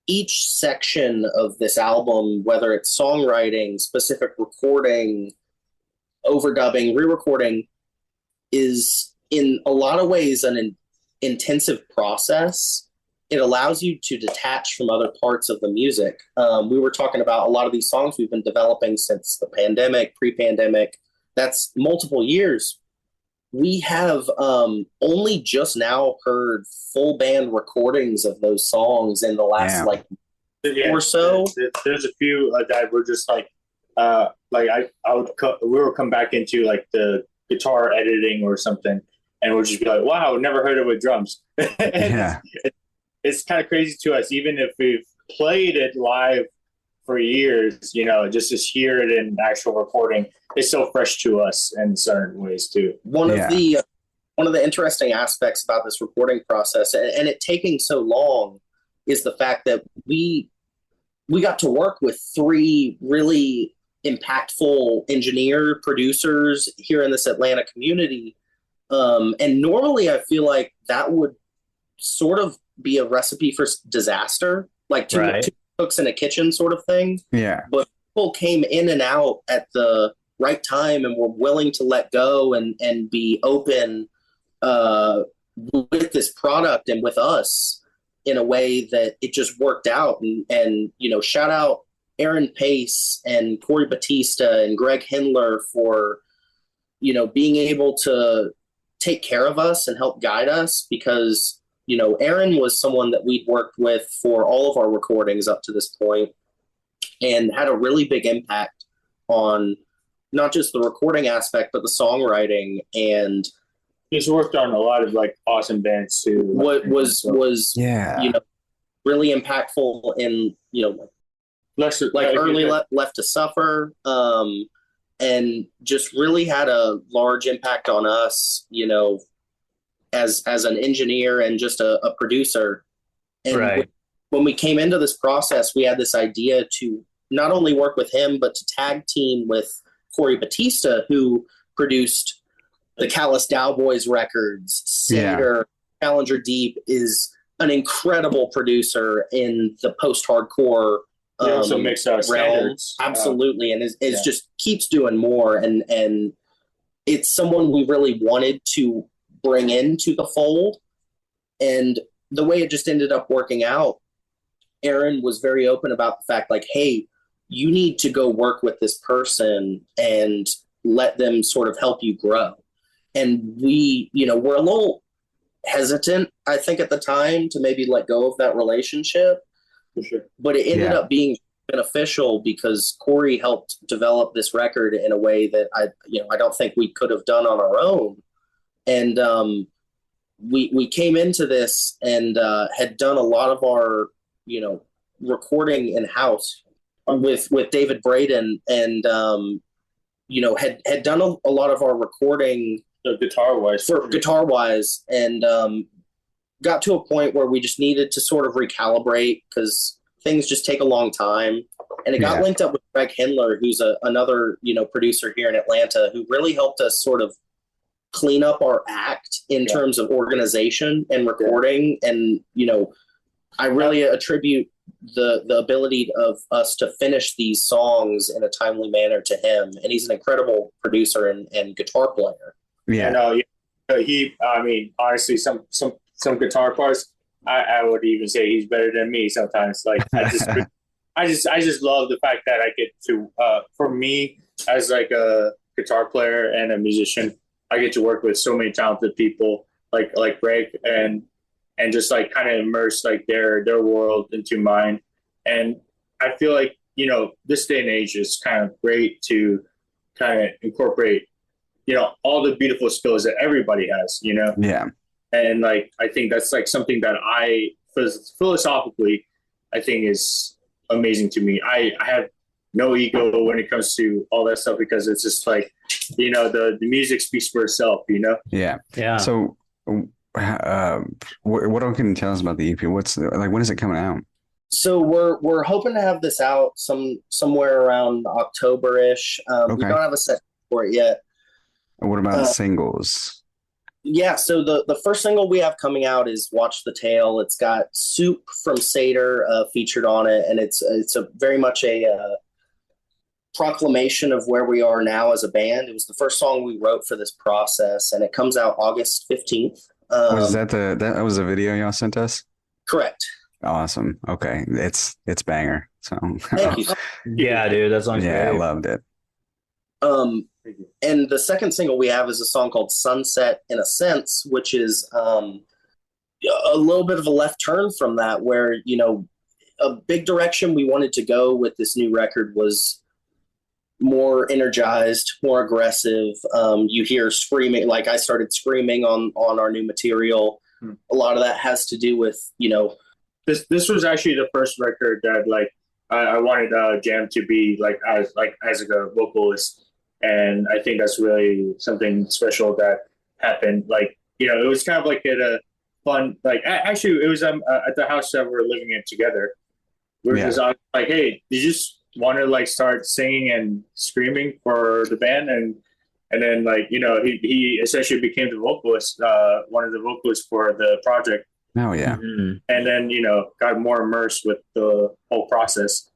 each section of this album, whether it's songwriting, specific recording, overdubbing, re-recording, is in a lot of ways an intensive process. It allows you to detach from other parts of the music. We were talking about a lot of these songs we've been developing since the pandemic, pre-pandemic. That's multiple years. We have only just now heard full band recordings of those songs in the last or so. There's a few that were just we would come back into like the guitar editing or something, and we'll just be like, "Wow, never heard it with drums." It's kind of crazy to us, even if we've played it live for years, just to hear it in actual recording, it's so fresh to us in certain ways too. One of the interesting aspects about this recording process, and it taking so long, is the fact that we got to work with 3 really impactful engineer producers here in this Atlanta community. And normally I feel like that would sort of be a recipe for disaster, like two cooks in a kitchen sort of thing. Yeah. But people came in and out at the right time and were willing to let go and be open with this product and with us in a way that it just worked out. And shout out Aaron Pace and Corey Batista and Greg Hindler for, being able to take care of us and help guide us, because, Aaron was someone that we'd worked with for all of our recordings up to this point and had a really big impact on not just the recording aspect, but the songwriting. And he's worked on a lot of like awesome bands too. What was really impactful in, early Left to Suffer, and just really had a large impact on us, as an engineer and just a producer. And right. When we came into this process, we had this idea to not only work with him, but to tag team with Corey Batista, who produced the Callous Cowboys records. Cinder, Challenger Deep, is an incredible producer in the post-hardcore he also makes standards. Absolutely, and is just keeps doing more. And it's someone we really wanted to bring into the fold. And the way it just ended up working out, Aaron was very open about the fact, like, hey, you need to go work with this person and let them sort of help you grow. And we, we're a little hesitant, I think, at the time to maybe let go of that relationship. For sure. But it ended up being beneficial because Corey helped develop this record in a way that I don't think we could have done on our own. And we came into this and had done a lot of our, recording in-house with David Braden, and had done a lot of our recording guitar wise, and got to a point where we just needed to sort of recalibrate because things just take a long time. And it got linked up with Greg Hindler, who's another producer here in Atlanta, who really helped us sort of clean up our act in terms of organization and recording. And I really attribute the ability of us to finish these songs in a timely manner to him. And he's an incredible producer and guitar player. Honestly, some guitar parts, I would even say he's better than me sometimes. Like I just love the fact that I get to, for me as like a guitar player and a musician, I get to work with so many talented people like Greg and just like kind of immerse like their world into mine. And I feel like, this day and age is kind of great to kind of incorporate, all the beautiful skills that everybody has, Yeah. And like, I think that's like something that I philosophically, I think is amazing to me. I have no ego when it comes to all that stuff because it's just like, the music speaks for itself, Yeah. Yeah. So, what can you tell us about the EP? When is it coming out? So we're hoping to have this out somewhere around October-ish. We don't have a set for it yet. What about singles? Yeah, so the first single we have coming out is Watch the Tail. It's got Soup from Seder featured on it, and it's a very much a proclamation of where we are now as a band. It was the first song we wrote for this process, and it comes out August 15th. Was that was a video y'all sent us? Correct. Awesome. Okay, it's banger. So thank you. Yeah, dude, that song's great. I loved it. And the second single we have is a song called Sunset in a Sense, which is a little bit of a left turn from that, where, a big direction we wanted to go with this new record was more energized, more aggressive. You hear screaming, like I started screaming on our new material. A lot of that has to do with, This was actually the first record that like I wanted Jam to be like as a vocalist. And I think that's really something special that happened. Like, it was kind of like at a fun, like, actually, it was at the house that we're living in together. We were just like, hey, did you just want to, like, start singing and screaming for the band? And then, like, he essentially became the vocalist, one of the vocalists for the project. Oh, yeah. Mm-hmm. And then, got more immersed with the whole process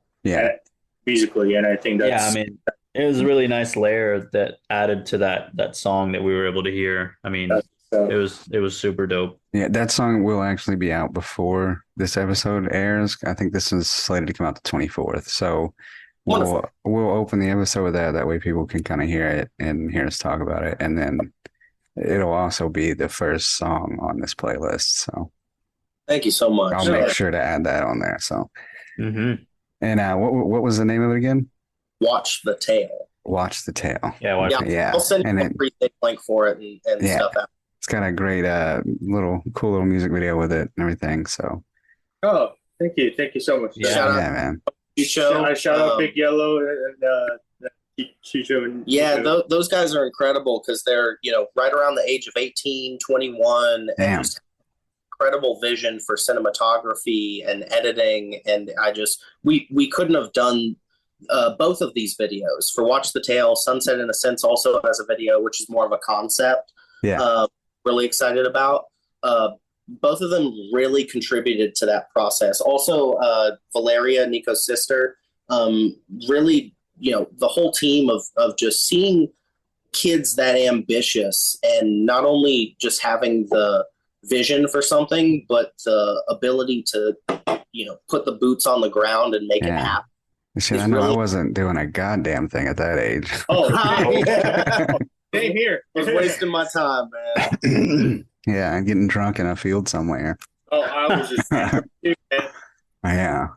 musically. And I think that's... Yeah, it was a really nice layer that added to that song that we were able to hear. So it was super dope. Yeah, that song will actually be out before this episode airs. I think this is slated to come out the 24th. So we'll open the episode with that. That way people can kind of hear it and hear us talk about it. And then it'll also be the first song on this playlist. So thank you so much. I'll make sure to add that on there. So, and what was the name of it again? Watch the Tail. Watch the Tail. Yeah. I'll send you a pre-sync link for it and stuff out. It's got a great cool little music video with it and everything. So, thank you so much. Shout out, man. Shout out Big Yellow and Chicho. Those guys are incredible because they're right around the age of 18, 21, and just incredible vision for cinematography and editing. And we couldn't have done both of these videos. For Watch the Tail, Sunset in a Sense also has a video, which is more of a concept. Really excited about. Both of them really contributed to that process. Also, Valeria, Nico's sister, really, the whole team of just seeing kids that ambitious and not only just having the vision for something, but the ability to, put the boots on the ground and make it happen. Shit, I know I wasn't doing a goddamn thing at that age. Same here. I was wasting my time, man. Yeah, I'm getting drunk in a field somewhere. I was just yeah.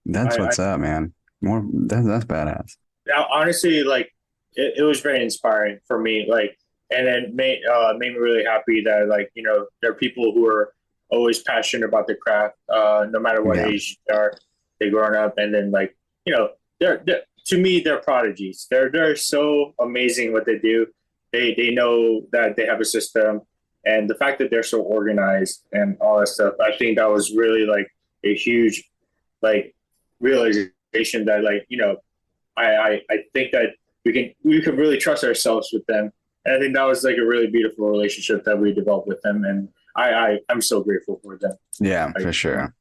That's what's up, man. That's badass. Now, honestly, like it was very inspiring for me. Like, and it made me really happy that there are people who are always passionate about the craft, no matter what age they grown up, and then they're to me they're prodigies. They're so amazing what they do. They know that they have a system, and the fact that they're so organized and all that stuff. I think that was really a huge realization that I think that we can really trust ourselves with them. And I think that was a really beautiful relationship that we developed with them, and I'm so grateful for them. Yeah, for sure.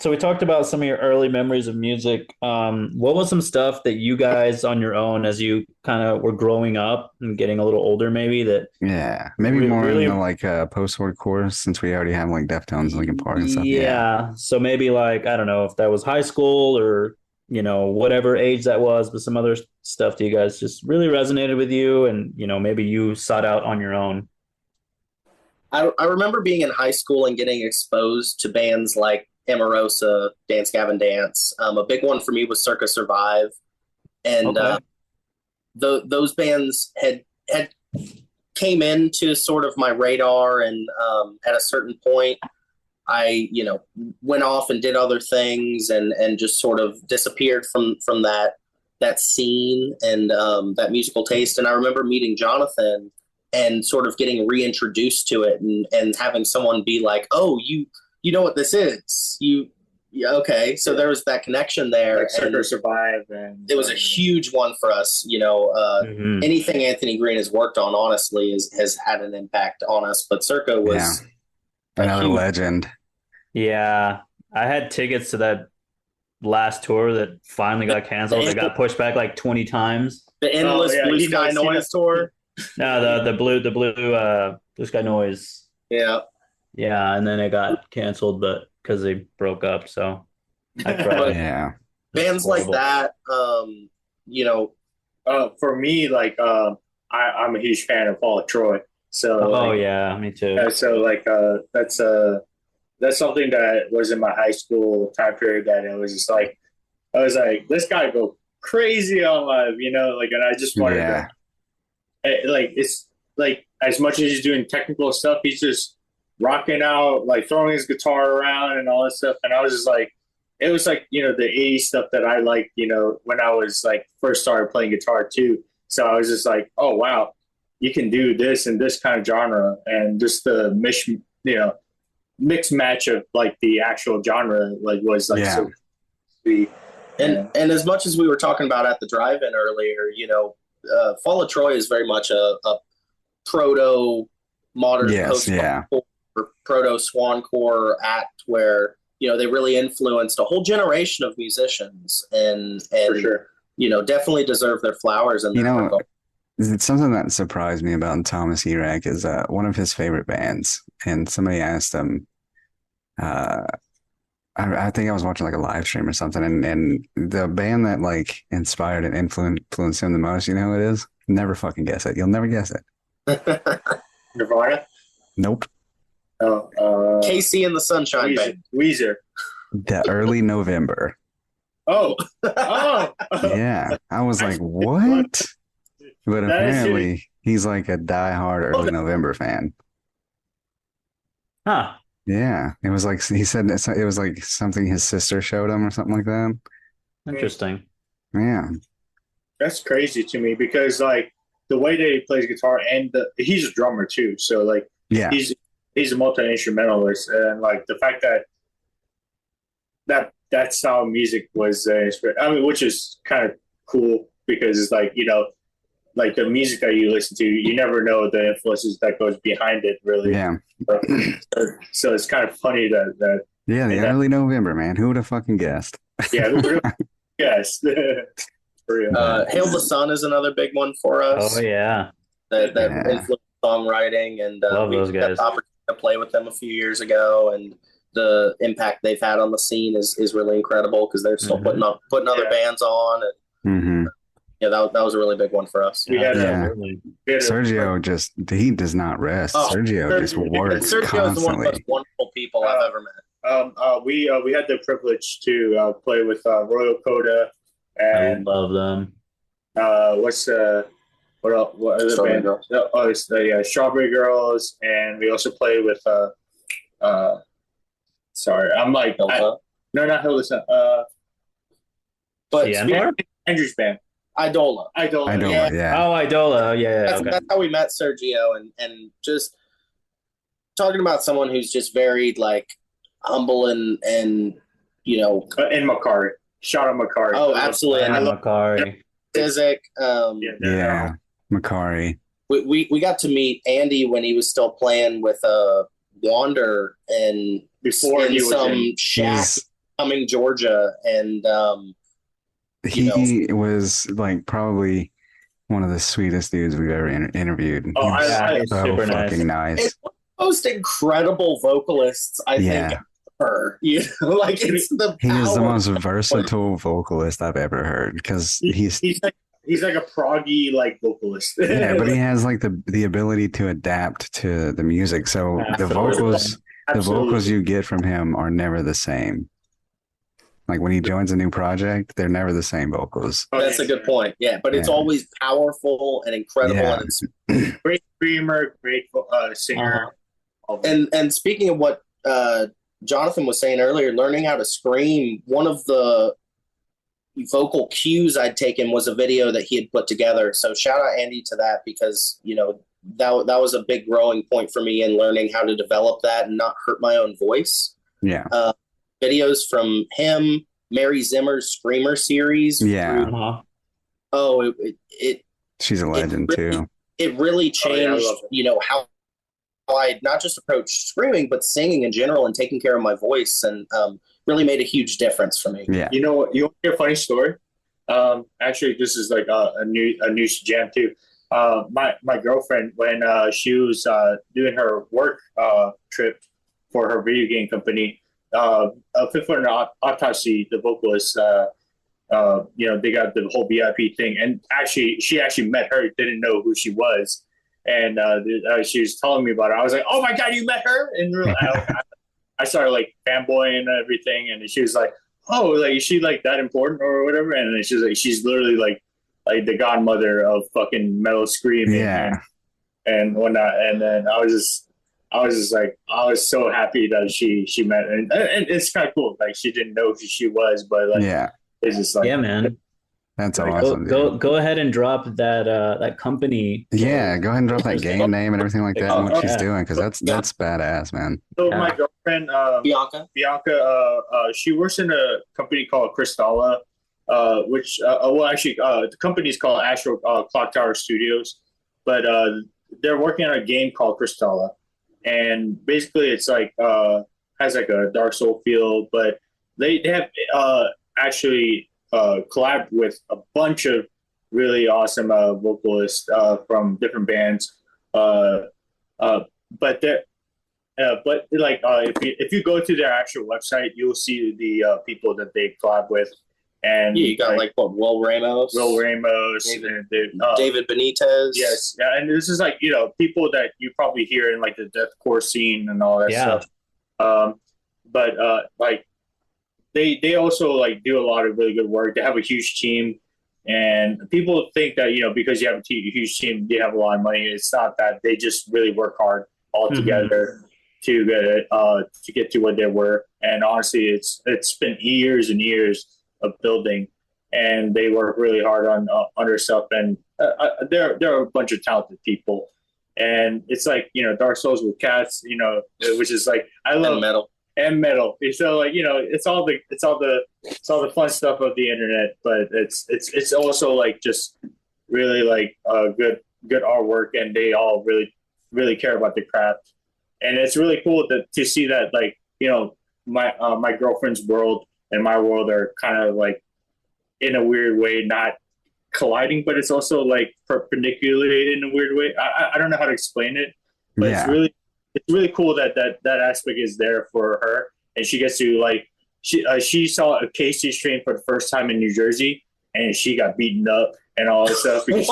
So we talked about some of your early memories of music. What was some stuff that you guys on your own, as you kind of were growing up and getting a little older, maybe maybe more in the post-hardcore, since we already have Deftones and Linkin Park and stuff. Yeah. So maybe I don't know if that was high school or whatever age that was, but some other stuff that you guys just really resonated with you, and maybe you sought out on your own. I remember being in high school and getting exposed to bands like Emarosa, Dance Gavin Dance. A big one for me was Circa Survive, and those bands had came into sort of my radar, and at a certain point I went off and did other things and just sort of disappeared from that scene and that musical taste. And I remember meeting Jonathan and sort of getting reintroduced to it, and having someone be like, "Oh, you know what this is? Okay." So there was that connection there. Circa Survive, and it was a huge one for us. Anything Anthony Green has worked on, honestly, has had an impact on us. But Circa was another legend. Yeah, I had tickets to that last tour that finally got canceled. It got pushed back 20 times. The Endless Blue Sky Noise tour. No, the blue Sky Noise. Yeah, and then it got canceled, but because they broke up. So I cried. bands like that. For me, I'm a huge fan of Paul Troy. So me too. So that's something that was in my high school time period that it was just I was like, this guy go crazy on live, and I just wanted to. It's as much as he's doing technical stuff, he's just rocking out, throwing his guitar around and all that stuff. And I was just it was the 80s stuff that I liked, when I was first started playing guitar too. So I was just oh wow, you can do this and this kind of genre, and just the mixed match of the actual genre was so sweet. And as much as we were talking about at the drive-in earlier, Fall of Troy is very much a proto modern proto swancore act where they really influenced a whole generation of musicians, and for sure. Definitely deserve their flowers in that regard. It's something that surprised me about Thomas Erak is one of his favorite bands, and somebody asked him. Uh, I think I was watching like a live stream or something, and the band that like inspired and influenced him the most, you know who it is? Never fucking guess it. You'll never guess it. Nirvana. Nope. Oh, Casey and the Sunshine Band. Weezer. The Early November. Oh, oh, Yeah, I was like, what? But That is apparently, he's like a diehard Early November fan. Huh. Yeah, it was like he said it was like something his sister showed him or something like that. Interesting. Yeah, that's crazy to me because like the way that he plays guitar and he's a drummer too, so like yeah, he's a multi instrumentalist, and like the fact that style of music was, I mean, which is kind of cool because it's like like the music that you listen to, you never know the influences that goes behind it, really. yeah, So it's kind of funny that yeah. The Early November, man. Who would have fucking guessed? yeah, yes, for real. Hail the Sun is another big one for us. Oh yeah. That Yeah. influenced songwriting, and Love we those got guys. the opportunity to play with them a few years ago, and the impact they've had on the scene is really incredible because they're still putting other Yeah. bands on, and Hmm. yeah, that was a really big one for us. We had Yeah. Absolutely. Sergio he does not rest. Oh, Sergio just Sergio- works Sergio is one of the constantly. most wonderful people I've ever met. we had the privilege to play with Royal Coda I and love them. what's what else, what other Strawberry band? Girls. Oh, it's the Strawberry Girls, and we also play with sorry, I'm like Hilda. no, not Hilda. But The speaking- Endor? Andrew's band. Idola. Idola. I don't. Yeah. Yeah. Oh, Idola. Yeah, That's, okay. that's how we met Sergio, and just talking about someone who's just very like humble and And Makari. Shout out Makari. oh, absolutely. And I And love Makari. Isaac. Yeah. Makari. We got to meet Andy when he was still playing with Wander and Before in he was some in- shack He's, coming Georgia, and he was like probably one of the sweetest dudes we've ever interviewed. Oh, He was Yeah, he's so super fucking nice. it's one of the most incredible vocalists I Yeah. think ever. Like it's the He is the power. most versatile vocalist I've ever heard because he's he's like a proggy like vocalist. yeah, but he has like the ability to adapt to the music. So the vocals you get from him are never the same. Like when he joins a new project, they're never the same vocals. That's a good point. Yeah, but it's Yeah. always powerful and incredible, Yeah. and it's Great screamer, great singer. And speaking of what Jonathan was saying earlier, learning how to scream, one of the vocal cues I'd taken was a video that he had put together. So shout out Andy to that because, that was a big growing point for me in learning how to develop that and not hurt my own voice. Yeah. Videos from him, Mary Zimmer's Screamer series. Yeah. Uh-huh. Oh, it She's a legend really- too. it really Oh, yeah, I changed, love it. how I not just approached screaming, but singing in general and taking care of my voice, and really made a huge difference for me. Yeah. You want to hear a funny story? Actually, this is like a news jam too. My girlfriend, when she was doing her work trip for her video game company, Fifth for an Autopsy, the vocalist, they got the whole VIP thing, and she actually met her, didn't know who she was, and she was telling me about it. I was like, "Oh my god, you met her!" And really, I started like fanboying and everything, and she was like, "Oh, like is she like that important or whatever?" And then she's like, "She's literally like the godmother of fucking metal screaming Yeah. and whatnot." And then I was just like, I was so happy that she met, and it's kind of cool. Like she didn't know who she was, but like Yeah. it's just like Yeah, man. That's Like, awesome. Go ahead and drop that company. Yeah, go ahead and drop that game name and everything like that and what she's Yeah. doing because that's badass, man. So Yeah. my girlfriend, Bianca. Bianca, she works in a company called Crystalla, which, the company's called Astro Clock Tower Studios, but they're working on a game called Crystalla, and basically it's like has like a Dark Soul feel, but they have actually collabed with a bunch of really awesome vocalists from different bands. Uh, uh, but they're but like if you go to their actual website, you'll see the people that they collab with, and Yeah, you got like what, Will Ramos, David Benitez. Yes, yeah, and this is like people that you probably hear in like the deathcore scene and all that stuff. But like they also like do a lot of really good work. They have a huge team, and people think that because you have a huge team, you have a lot of money. It's not that. They just really work hard all together to get to what they were. And honestly, it's been years and years of building, and they work really hard on their stuff. And they're a bunch of talented people. And it's like Dark Souls with cats, which is like I love metal. So like it's all the fun stuff of the internet, but it's also like just really like good artwork, and they all really care about the craft. And it's really cool to see that like my girlfriend's world and my world are kind of like in a weird way not colliding, but it's also like perpendicular in a weird way. I don't know how to explain it, but it's really cool that aspect is there for her, and she gets to like she saw a Casey strain for the first time in New Jersey, and she got beaten up and all that stuff because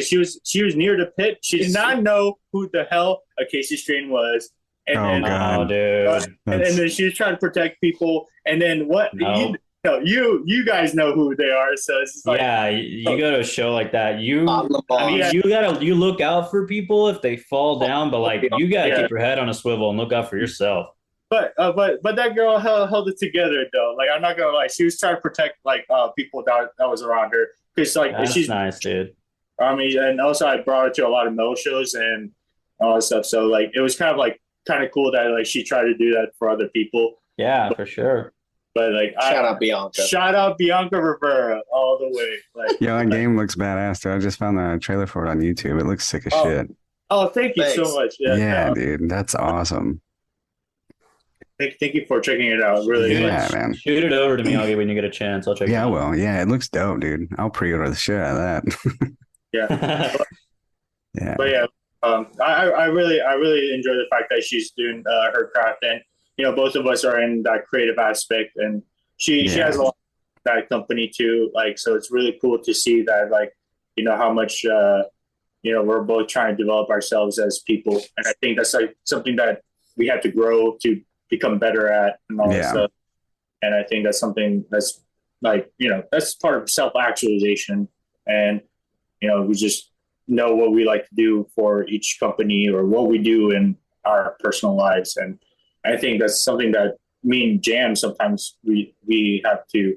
she was near the pit. She did not know who the hell a Casey strain was. And dude. And then she was trying to protect people. And then what? No. You guys know who they are. So it's just like, you go to a show like that. You look out for people if they fall down, but like you gotta keep your head on a swivel and look out for yourself. But that girl held it together though. Like I'm not gonna lie, she was trying to protect like people that was around her because like she's nice, dude. I mean, and also I brought her to a lot of metal shows and all that stuff. So like it was kind of cool that like she tried to do that for other people. Yeah, for sure. But like, shout out Bianca Rivera all the way. Like, that game looks badass, dude. I just found the trailer for it on YouTube. It looks sick as shit. Oh, thank you so much. Yeah, dude, that's awesome. Thank you for checking it out. Really, man. Shoot it over to me. I'll give when you get a chance. I'll check. Yeah, I will. Yeah, it looks dope, dude. I'll pre-order the shit out of that. Yeah. But yeah, I really enjoy the fact that she's doing her craft, and both of us are in that creative aspect, and she has a lot of that company too. Like, so it's really cool to see that, like, how much we're both trying to develop ourselves as people, and I think that's like something that we have to grow to become better at and all that stuff. And I think that's something that's like that's part of self-actualization, and we just know what we like to do for each company or what we do in our personal lives. And I think that's something that me and Jam sometimes we have to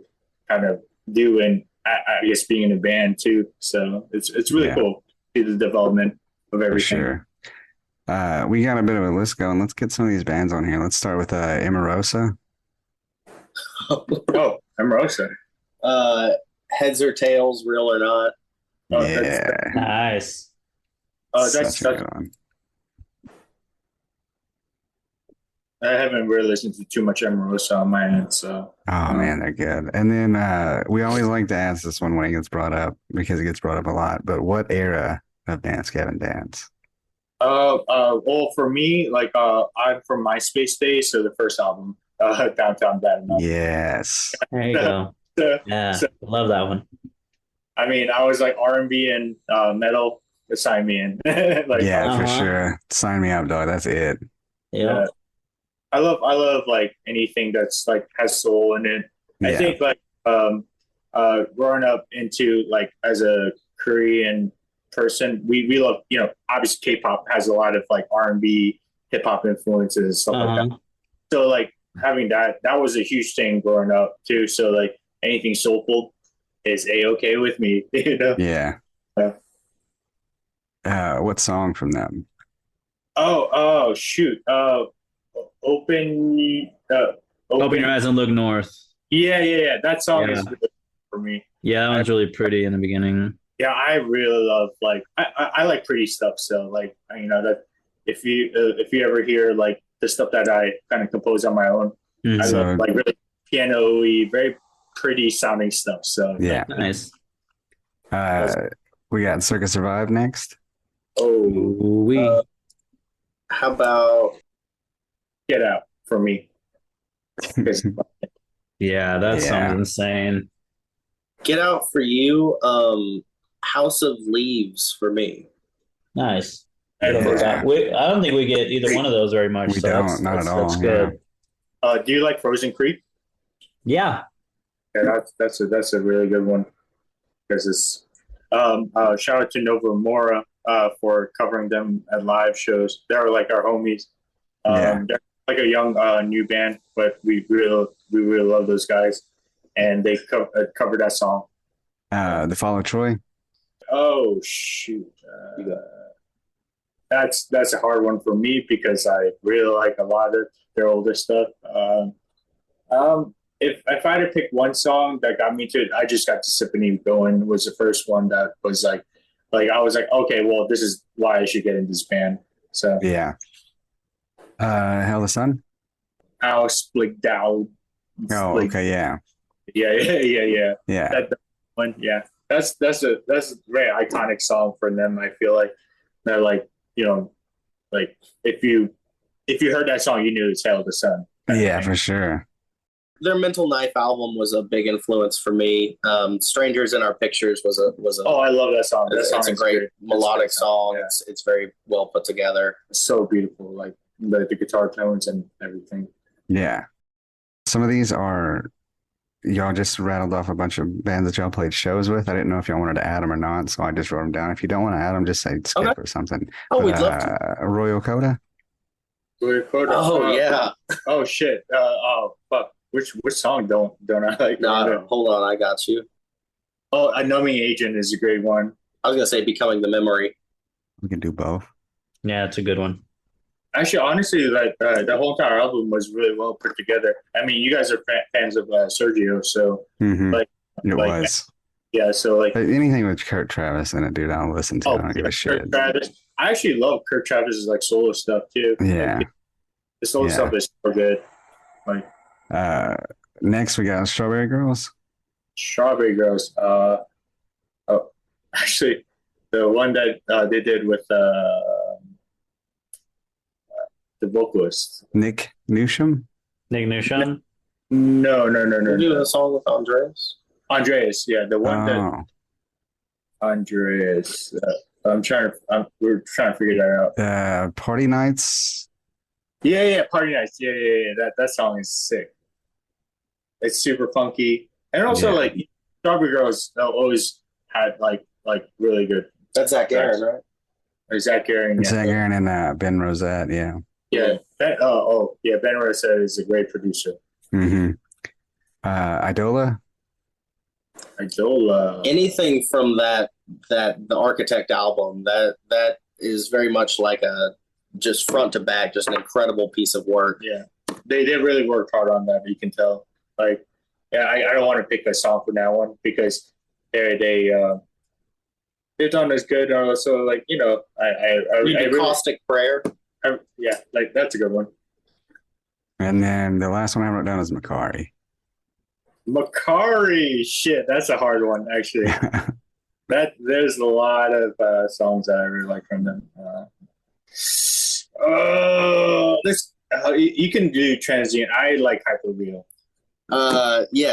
kind of do, and I guess being in a band too. So it's really cool to see the development of everything. For sure. We got a bit of a list going. Let's get some of these bands on here. Let's start with Emarosa. Oh, Emarosa. Heads or Tails, Real or Not. Oh, yeah. Nice. Oh, that's a good one. I haven't really listened to too much Emarosa on my end, so. Oh man, they're good. And then we always like to ask this one when it gets brought up because it gets brought up a lot. But what era of Dance Gavin Dance? Well, for me, like I'm from MySpace days, so the first album, Downtown Bad Enough. Yes. There you go. Yeah, love that one. I mean, I was like R&B and metal. Sign me in. For sure. Sign me up, dog. That's it. Yeah. I love like anything that's like has soul in it. I think like growing up into like as a Korean person, we love obviously K-pop has a lot of like R&B, hip hop influences and stuff like that. So like having that was a huge thing growing up too. So like anything soulful is a-okay with me. Yeah. What song from them? Oh shoot. Open your eyes and look north. Yeah. That song is really for me. Yeah, that one's really pretty in the beginning. Yeah, I really love like I like pretty stuff. So like that if you ever hear like the stuff that I kind of compose on my own, I love like really piano-y, very pretty sounding stuff. So nice. We got Circus Survive next. Oh, We how about Get Out for me. yeah, that sounds Yeah. insane. Get Out for you? House of Leaves for me. Nice. I Good on don't that. Yeah. I don't think we get either one of those very much, We so don't, not at that's all. Yeah. good. Do you like Frozen Creek? Yeah. Yeah, that's a really good one because it's shout out to Nova Mora for covering them at live shows. They're like our homies. Yeah. They're like a young new band, but we really love those guys, and they covered that song. The Fall of Troy. Oh shoot, that's a hard one for me because I really like a lot of their older stuff. If I had to pick one song that got me to it, I just got to Symphony going was the first one that was like I was like, okay, well, this is why I should get in this band. So Yeah. Hell the Sun. Alex Split Down. Oh, okay. Yeah. Yeah. Yeah. That one, yeah. That's a very iconic song for them. I feel like they're like, like if you heard that song, you knew it's Hail the Sun. Yeah, for sure. Their Mental Knife album was a big influence for me. Strangers in Our Pictures was a Oh, I love that song. That song it's a is great great. melodic song. Yeah. It's very well put together. It's so beautiful, like the guitar tones and everything. Yeah. Some of these are y'all just rattled off a bunch of bands that y'all played shows with. I didn't know if y'all wanted to add them or not, so I just wrote them down. If you don't want to add them, just say skip Okay. or something. Oh, we'd love to. Royal Coda. Oh yeah. Oh shit. Oh fuck. Which song don't I like? No, hold on, I got you. Oh, A Numbing Agent is a great one. I was gonna say Becoming the Memory. We can do both. Yeah, it's a good one. Actually, honestly, like the whole entire album was really well put together. I mean, you guys are fans of Sergio, so like It was. Yeah, so like anything with Kurt Travis in it, dude, I'll listen to. I don't give a shit. Kurt Travis. I actually love Kurt Travis's like solo stuff too. Yeah. Like, the solo stuff is so good. Like next we got Strawberry Girls. Strawberry Girls. Actually, the one that they did with the vocalist Nick Newsham. Nick Newsham? No. We're doing a song with Andreas. Andreas, yeah, the one that Andreas. We're trying to figure that out. Party Nights. Yeah, Party Nights. Yeah. That song is sick. It's super funky, and also like Strawberry Girls always had like really good. That's Zach Aaron, right? Or Zach Aaron. Yeah. Zach Aaron and Ben Rosette. Yeah. Yeah. Ben Rosette is a great producer. Mm-hmm. Idola. Anything from the Architect album that is very much like a just front to back, just an incredible piece of work. Yeah, they really worked hard on that. You can tell. Like, yeah, I don't want to pick a song from that one because they've done as good. Also, like I Caustic Prayer. Yeah, like that's a good one. And then the last one I wrote down is Macari. Macari, shit, that's a hard one actually. There's a lot of songs that I really like from them. You can do Transient. I like Hyperreal.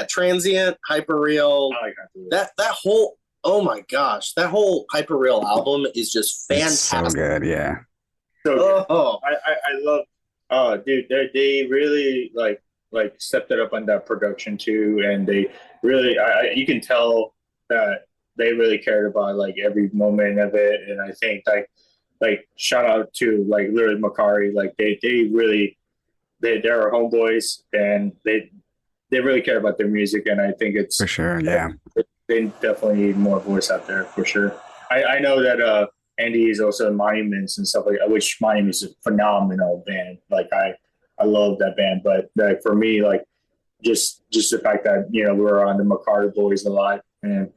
Transient, Hyperreal. I like Hyperreal. That whole, oh my gosh, that whole Hyperreal album is just fantastic. It's so good, yeah. So good. I love. Oh, dude, they really like stepped it up on that production too, and they really, you can tell that they really cared about like every moment of it, and I think like shout out to like literally Macari, like they really they're our homeboys, and they really care about their music, and I think it's for sure, yeah. They definitely need more voice out there for sure. I know that Andy is also in Monuments and stuff like that, which Monuments is a phenomenal band. Like I love that band, but like for me, like just the fact that we're on the Macari Boys a lot, and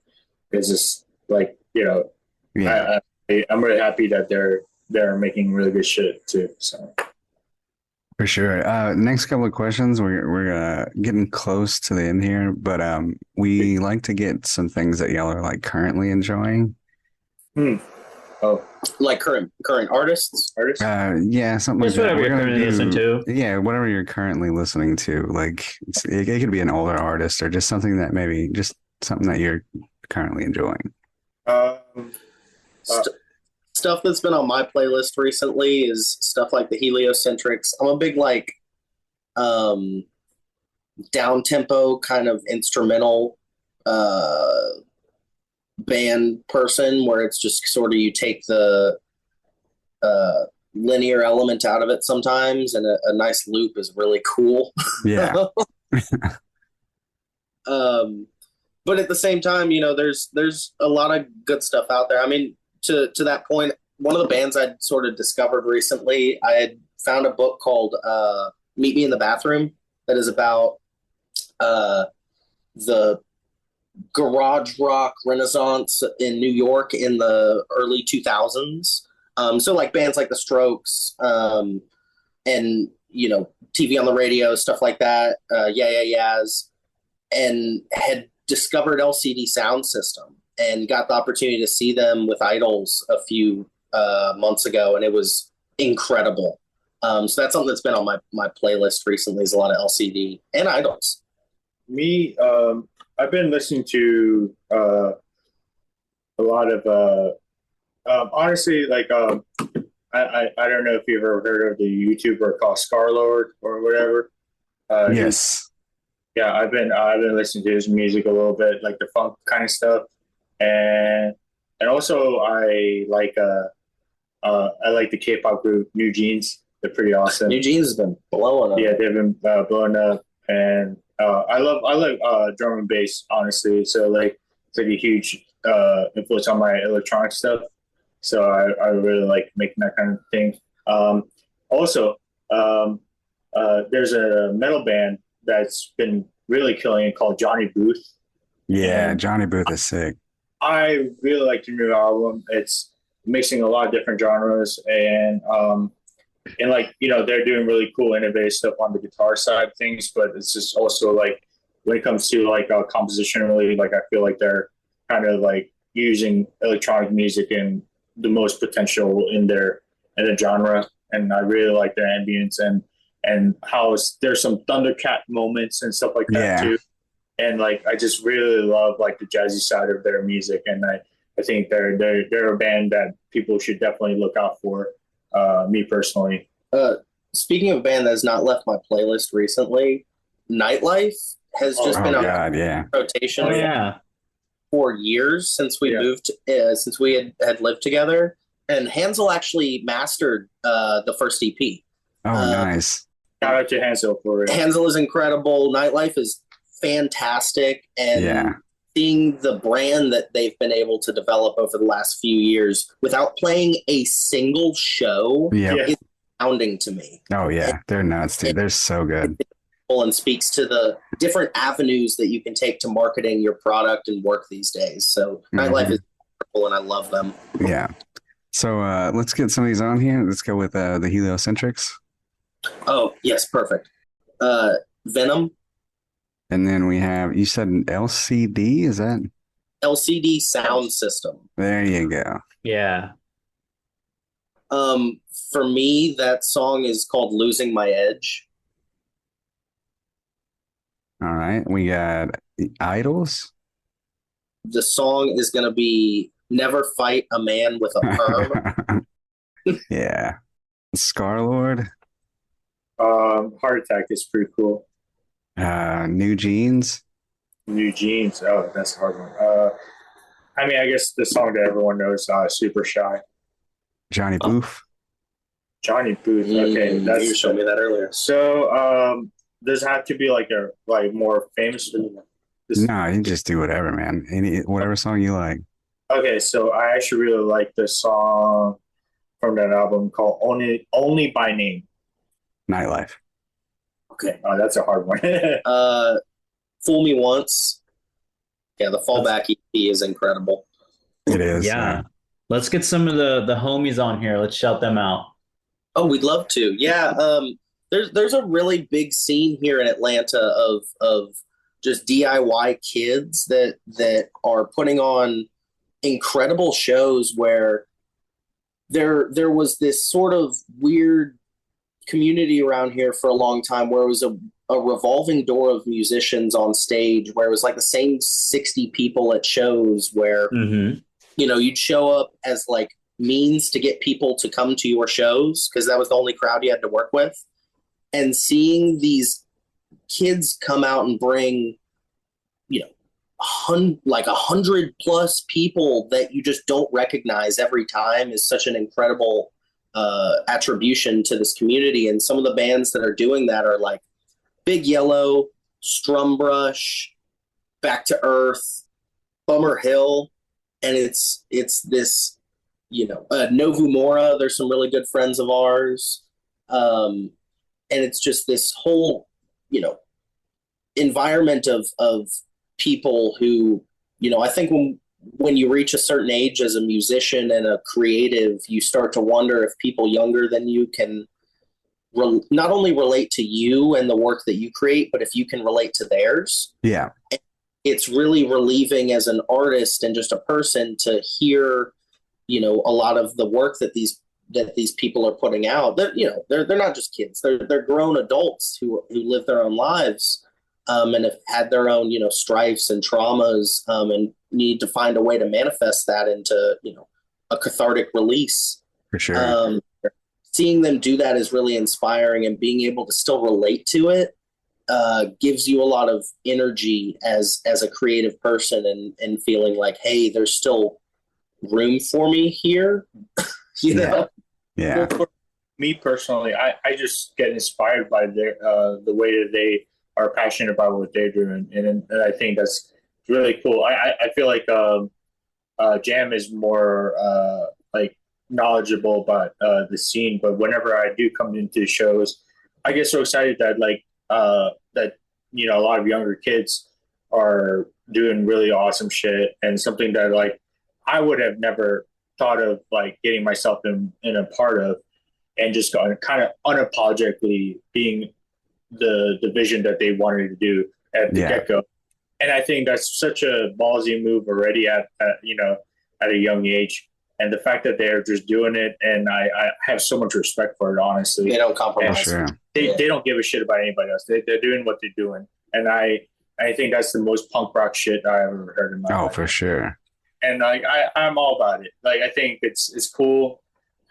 it's just like I'm really happy that they're making really good shit too. So For sure. Next couple of questions. We're getting close to the end here, but we like to get some things that y'all are like currently enjoying. Hmm. Oh, Like current artists. Yeah, something like Just that. whatever We're you're gonna currently listening to. yeah, whatever you're currently listening to. Like it could be an older artist or just something that maybe just something that you're currently enjoying. um, uh, Stuff that's been on my playlist recently is stuff like the Heliocentrics. I'm a big like um down tempo kind of instrumental band person where it's just sort of you take the uh linear element out of it sometimes, and a nice loop is really cool. Yeah. um but at the same time, there's a lot of good stuff out there. I mean, to that point, one of the bands I'd sort of discovered recently, I had found a book called Meet Me in the Bathroom that is about the garage rock renaissance in New York in the early 2000s. So like bands like The Strokes, and TV on the radio, stuff like that, yeahs, and had discovered LCD Sound System and got the opportunity to see them with Idols a few months ago, and it was incredible. So that's something that's been on my playlist recently, is a lot of LCD and Idols. Me, I've been listening to a lot of honestly, like I don't know if you've ever heard of the YouTuber called Scarlord or whatever. Yes. Yeah, I've been listening to his music a little bit, like the funk kind of stuff, and also I like the K-pop group New Jeans. They're pretty awesome. New Jeans has been blowing up. Yeah, they've been blowing up, and I like drum and bass, honestly. So like it's like a huge influence on my electronic stuff. So I really like making that kind of thing. Also, there's a metal band that's been really killing it called Johnny Booth. Yeah, And Johnny Booth is sick. I really like the new album. It's mixing a lot of different genres, and like they're doing really cool, innovative stuff on the guitar side of things. But it's just also like when it comes to like composition, really, like I feel like they're kind of like using electronic music in the most potential in the genre, and I really like their ambience and how there's some Thundercat moments and stuff like that too. And like I just really love like the jazzy side of their music, and I think they're a band that people should definitely look out for. Me personally. Speaking of a band that has not left my playlist recently, Nightlife has just been on rotation. Oh, yeah. For years since we moved, since we had lived together, and Hansel actually mastered the first EP. Oh, nice! Shout out to Hansel for it. Hansel is incredible. Nightlife is fantastic, and seeing the brand that they've been able to develop over the last few years without playing a single show is astounding to me. Oh yeah, they're nuts, dude. They're so good. And speaks to the different avenues that you can take to marketing your product and work these days. So Nightlife is incredible, and I love them. Yeah. So let's get some of these on here. Let's go with the Heliocentrics. Oh, yes, perfect. Venom. And then we have, you said an LCD, is that? LCD Sound System. There you go. Yeah. For me, that song is called Losing My Edge. All right. We got Idols. The song is going to be Never Fight a Man with a Perm. Yeah. Scarlord. Heart Attack is pretty cool. New Jeans. New Jeans. Oh, that's a hard one. I mean, I guess the song that everyone knows, Super Shy. Johnny Booth. Johnny Booth. Okay, you showed me that earlier. So, does it have to be like more famous? No, you just do whatever, man. Whatever song you like. Okay, so I actually really like the song from that album called Only by Name. Nightlife. Okay. Oh, that's a hard one. Fool Me Once. Yeah, the Fallback EP is incredible. It is. Yeah. Let's get some of the homies on here. Let's shout them out. Oh, we'd love to. Yeah. there's a really big scene here in Atlanta of just DIY kids that are putting on incredible shows where there was this sort of weird community around here for a long time where it was a revolving door of musicians on stage, where it was like the same 60 people at shows where you'd show up as like means to get people to come to your shows because that was the only crowd you had to work with. And seeing these kids come out and bring, like 100+ people that you just don't recognize every time is such an incredible attribution to this community. And some of the bands that are doing that are like Big Yellow, Strumbrush, Back to Earth, Bummer Hill, and it's this, Novu Mora. There's some really good friends of ours, and it's just this whole, environment of people who, I think when you reach a certain age as a musician and a creative, you start to wonder if people younger than you can not only relate to you and the work that you create, but if you can relate to theirs. Yeah. It's really relieving as an artist and just a person to hear, a lot of the work that these people are putting out. They're not just kids. They're grown adults who live their own lives. And have had their own, strifes and traumas, and need to find a way to manifest that into, a cathartic release. For sure. Seeing them do that is really inspiring, and being able to still relate to it gives you a lot of energy as a creative person, and feeling like, hey, there's still room for me here. Yeah. For me personally, I just get inspired by the way that they are passionate about what they're doing, and I think that's really cool. I feel like Jam is more like knowledgeable about the scene, but whenever I do come into shows, I get so excited that that a lot of younger kids are doing really awesome shit, and something that like I would have never thought of like getting myself in a part of, and just kind of unapologetically being the vision that they wanted to do at the get-go. And I think that's such a ballsy move already at a young age. And the fact that they're just doing it, and I have so much respect for it, honestly. They don't compromise. Sure. They don't give a shit about anybody else. They're doing what they're doing. And I think that's the most punk rock shit I ever heard in my life. Oh, for sure. And like I'm all about it. Like I think it's cool.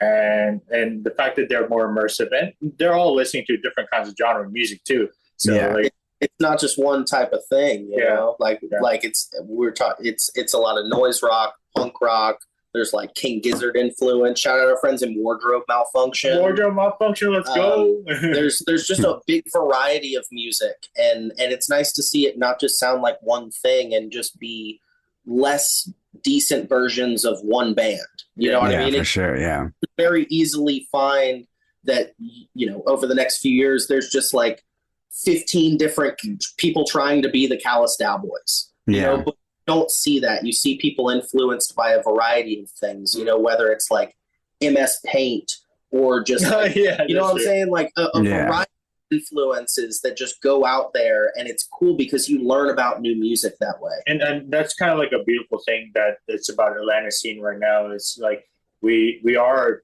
And the fact that they're more immersive, and they're all listening to different kinds of genre of music too. So like, it's not just one type of thing, you know. Like it's a lot of noise rock, punk rock. There's like King Gizzard influence. Shout out our friends in Wardrobe Malfunction. Let's go. There's just a big variety of music, and it's nice to see it not just sound like one thing and just be less decent versions of one band. You know what I mean? For sure, yeah. Very easily find that, over the next few years, there's just like 15 different people trying to be the Callous Cowboys. But you don't see that. You see people influenced by a variety of things, whether it's like MS Paint or just, you know what I'm saying? Like a variety of influences that just go out there, and it's cool because you learn about new music that way. And that's kind of like a beautiful thing that it's about Atlanta scene right now. It's like we are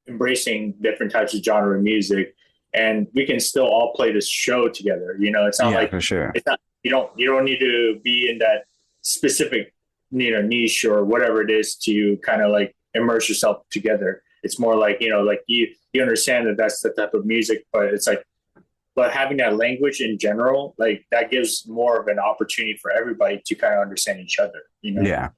embracing different types of genre of music, and we can still all play this show together. It's not like for sure. It's not, you don't need to be in that specific niche or whatever it is to kind of like immerse yourself together. It's more like like you understand that that's the type of music, but it's like, but having that language in general, like that gives more of an opportunity for everybody to kind of understand each other. I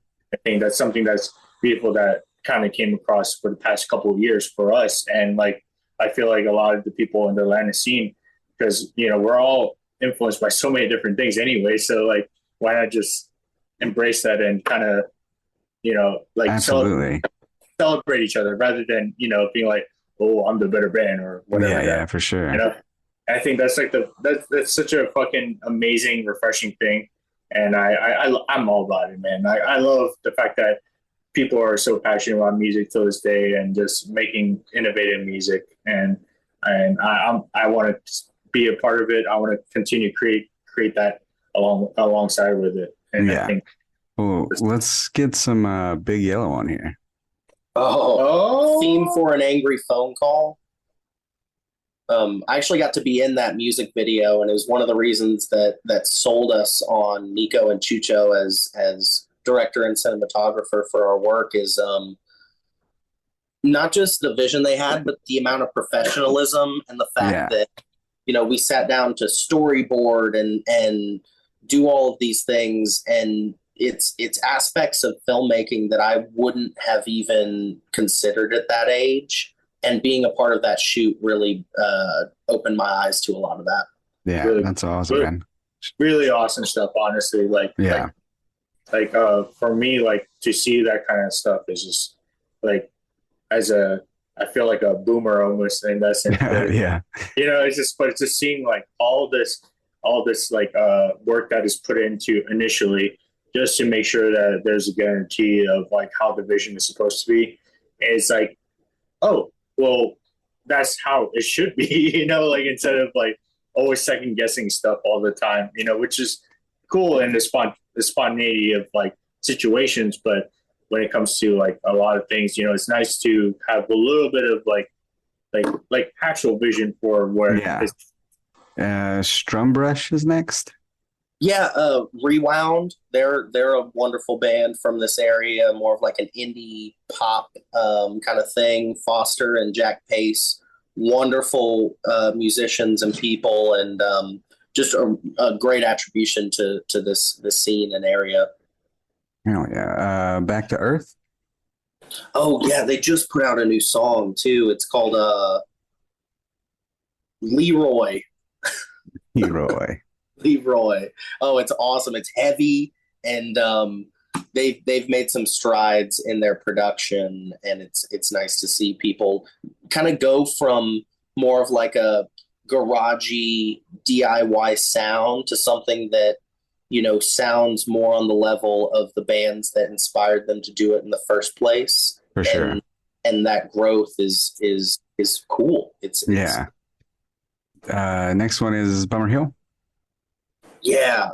think that's something that's beautiful that kind of came across for the past couple of years for us. And like I feel like a lot of the people in the Atlanta scene, because we're all influenced by so many different things anyway, so like why not just embrace that and kind of like absolutely celebrate each other rather than being like, oh, I'm the better band or whatever. For sure. I think that's like that's such a fucking amazing, refreshing thing, and I'm all about it, man. I love the fact that people are so passionate about music to this day and just making innovative music, and and I want to be a part of it. I want to continue to create that alongside with it. And I think, well, let's get some Big Yellow on here. Theme for an angry phone call. I actually got to be in that music video, and it was one of the reasons that sold us on Nico and Chucho as director and cinematographer for our work is not just the vision they had, but the amount of professionalism and the fact that, you know, we sat down to storyboard and do all of these things, and it's aspects of filmmaking that I wouldn't have even considered at that age. And being a part of that shoot really opened my eyes to a lot of that. Yeah, really, that's awesome, man. Really awesome stuff, honestly. For me, like, to see that kind of stuff is just like, I feel like a boomer almost in that sense. Yeah. You know, it's just seeing like all this like work that is put into initially just to make sure that there's a guarantee of like how the vision is supposed to be. And it's like, oh, well, that's how it should be, you know, like instead of like always second guessing stuff all the time, you know, which is cool in the spontaneity of like situations. But when it comes to like a lot of things, you know, it's nice to have a little bit of like actual vision for where Strumbrush is next. Yeah, Rewound. They're a wonderful band from this area, more of like an indie pop kind of thing. Foster and Jack Pace, wonderful musicians and people, and just a great attribution to this scene and area. Oh yeah, Back to Earth. Oh yeah, they just put out a new song too. It's called Leroy. Leroy. Oh, it's awesome. It's heavy, and they've made some strides in their production, and it's nice to see people kind of go from more of like a garagey DIY sound to something that, you know, sounds more on the level of the bands that inspired them to do it in the first place. For sure. And that growth is cool. It's next one is Bummer Hill. Yeah,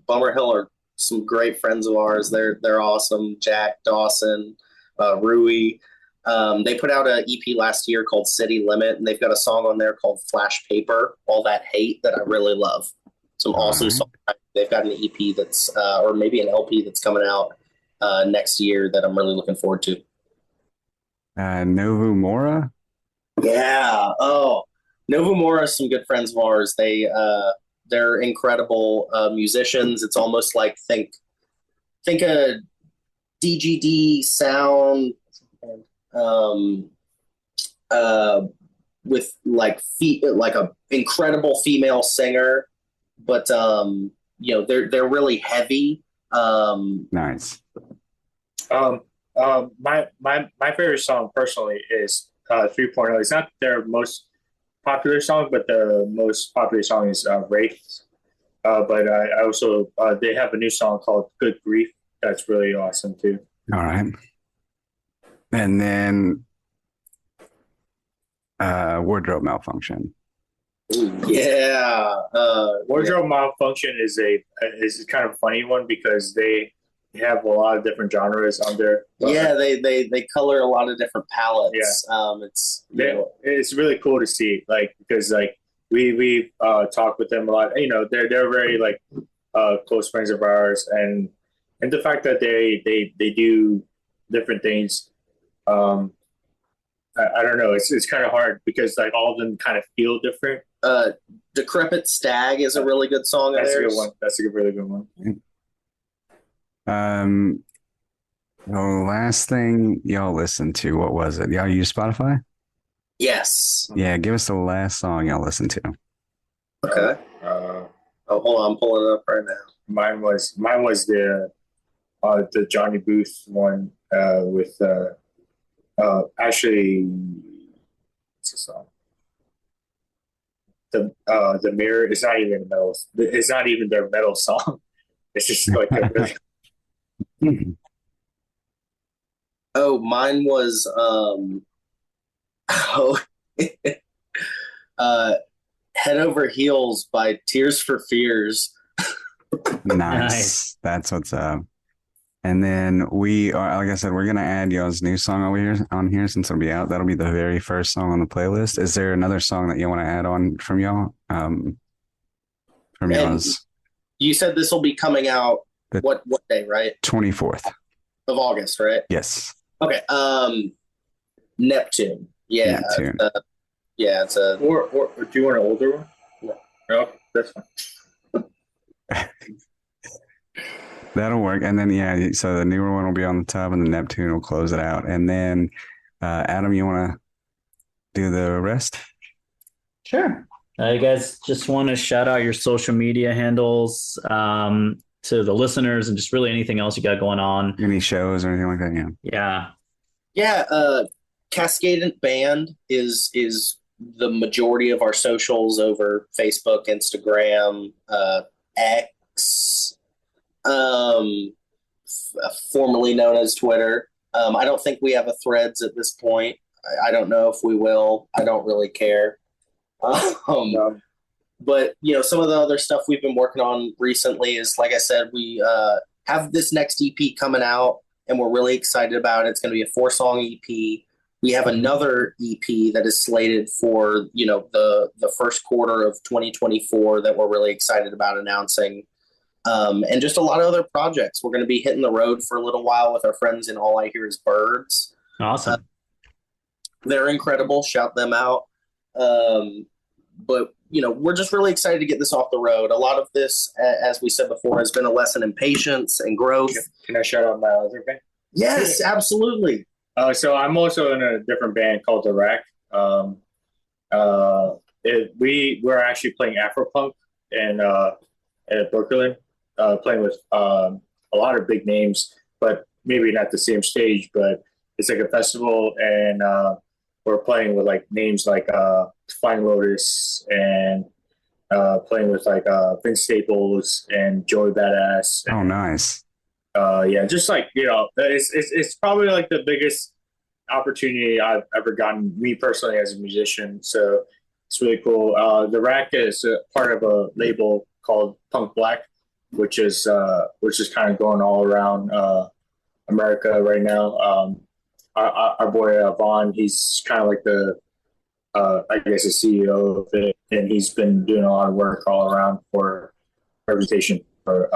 Bummer Hill are some great friends of ours. They're awesome. Jack, Dawson, Rui. They put out an EP last year called City Limit, and they've got a song on there called Flash Paper, All That Hate, that I really love. Some awesome songs. They've got an EP that's, or maybe an LP that's coming out next year that I'm really looking forward to. Novu Mora? Yeah. Oh, Novu Mora is some good friends of ours. They're incredible musicians. It's almost like think a DGD sound with like a incredible female singer, but you know, they're really heavy. Nice. My favorite song personally is 3.0. It's not their most popular song, but the most popular song is Wraith. But I also they have a new song called Good Grief that's really awesome too. All right. And then Wardrobe Malfunction. Yeah. Wardrobe Malfunction is kind of a funny one because they have a lot of different genres on there. Yeah, they color a lot of different palettes. Yeah. It's really cool to see, like, because like we've talked with them a lot. You know, they're very like close friends of ours, and the fact that they do different things. I don't know. It's kind of hard because like all of them kind of feel different. Decrepit Stag is a really good song. That's a good one. That's a really good one. The last thing y'all listened to, what was it? Y'all use Spotify? Yes. Yeah, give us the last song y'all listened to. Okay. Hold on, I'm pulling it up right now. Mine was the Johnny Booth one with actually what's the song? The Mirror. It's not even metal. It's not even their metal song. It's just like a really Oh, mine was Head Over Heels by Tears for Fears. Nice. That's what's up. And then we are, like I said, we're gonna add y'all's new song on here since it'll be out. That'll be the very first song on the playlist. Is there another song that you want to add on from y'all? From y'all's. You said this will be coming out what day, right? 24th of August, right? Yes. Okay. Neptune. Yeah. Neptune. It's a. Or do you want an older one? No, that's fine. That'll work. And then, so the newer one will be on the top and the Neptune will close it out. And then, Adam, you want to do the rest? Sure. You guys just want to shout out your social media handles to the listeners and just really anything else you got going on. Any shows or anything like that? Yeah. Yeah. Cascadent Band is the majority of our socials over Facebook, Instagram, X, formerly known as Twitter. I don't think we have a Threads at this point. I don't know if we will. I don't really care. But some of the other stuff we've been working on recently is, like I said, we have this next EP coming out, and we're really excited about it. It's going to be a 4-song EP. We have another EP that is slated for the first quarter of 2024 that we're really excited about announcing. And just a lot of other projects. We're going to be hitting the road for a little while with our friends in All I Hear Is Birds. Awesome. They're incredible. Shout them out. But we're just really excited to get this off the road. A lot of this, as we said before, has been a lesson in patience and growth. Can I shout out my other band? Yes, absolutely. So I'm also in a different band called The Rack. We're actually playing Afropunk at Brooklyn, playing with a lot of big names, but maybe not the same stage. But it's like a festival, and we're playing with like names like Flying Lotus, and playing with like Vince Staples and Joey Badass. Oh, nice. Just like it's probably like the biggest opportunity I've ever gotten, me personally, as a musician. So it's really cool. The Rack is a part of a label called Punk Black, which is kind of going all around America right now. Our boy Vaughn, he's kind of like the I guess the CEO of it, and he's been doing a lot of work all around for representation for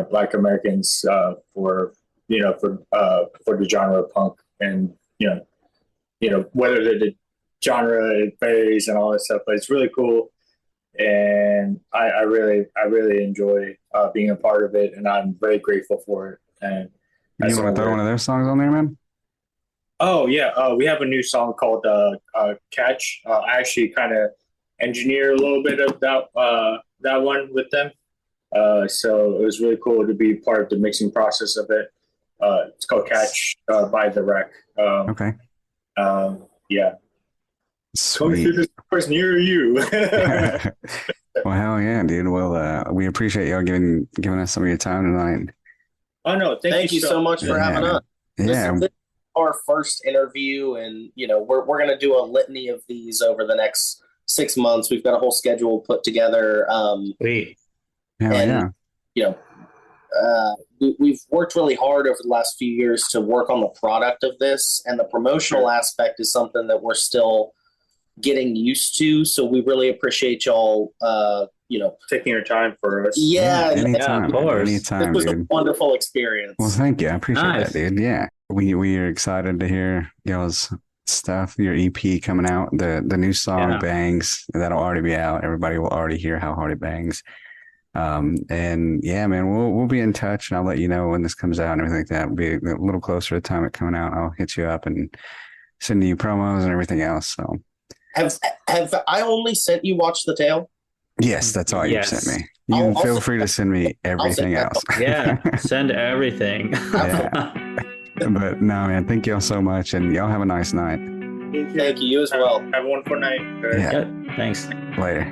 Black Americans, for the genre of punk, and whether the genre it varies and all that stuff, but it's really cool, and I really enjoy being a part of it, and I'm very grateful for it. And you want to throw one of their songs on there, man? Oh yeah, we have a new song called "Catch." I actually kind of engineer a little bit of that one with them. So it was really cool to be part of the mixing process of it. It's called Catch by The Wreck. Okay. Yeah. Sweet. Coming through this course near you. Well, hell yeah, dude. Well, we appreciate y'all giving us some of your time tonight. Oh no, thank you so much for having us. Yeah. This is our first interview, and we're going to do a litany of these over the next 6 months. We've got a whole schedule put together. Sweet. Yeah. We've worked really hard over the last few years to work on the product of this, and the promotional aspect is something that we're still getting used to. So we really appreciate y'all, taking your time for us. Yeah, anytime, of course. Anytime, this was dude. a wonderful experience. Well, thank you. I appreciate Nice. that, dude. Yeah, we are excited to hear y'all's stuff. Your EP coming out, the new song bangs. That'll already be out. Everybody will already hear how hard it bangs. And yeah, man, we'll be in touch, and I'll let you know when this comes out and everything like that. We'll be a little closer to the time it coming out. I'll hit you up and send you promos and everything else. So have I only sent you Watch the Tail? Yes, that's all you sent me. You I'll feel send free to send me everything else. Yeah, send everything. Yeah. But no, man, thank y'all so much, and y'all have a nice night. Thank you. You as well. Have a wonderful night. Yeah. Thanks. Later.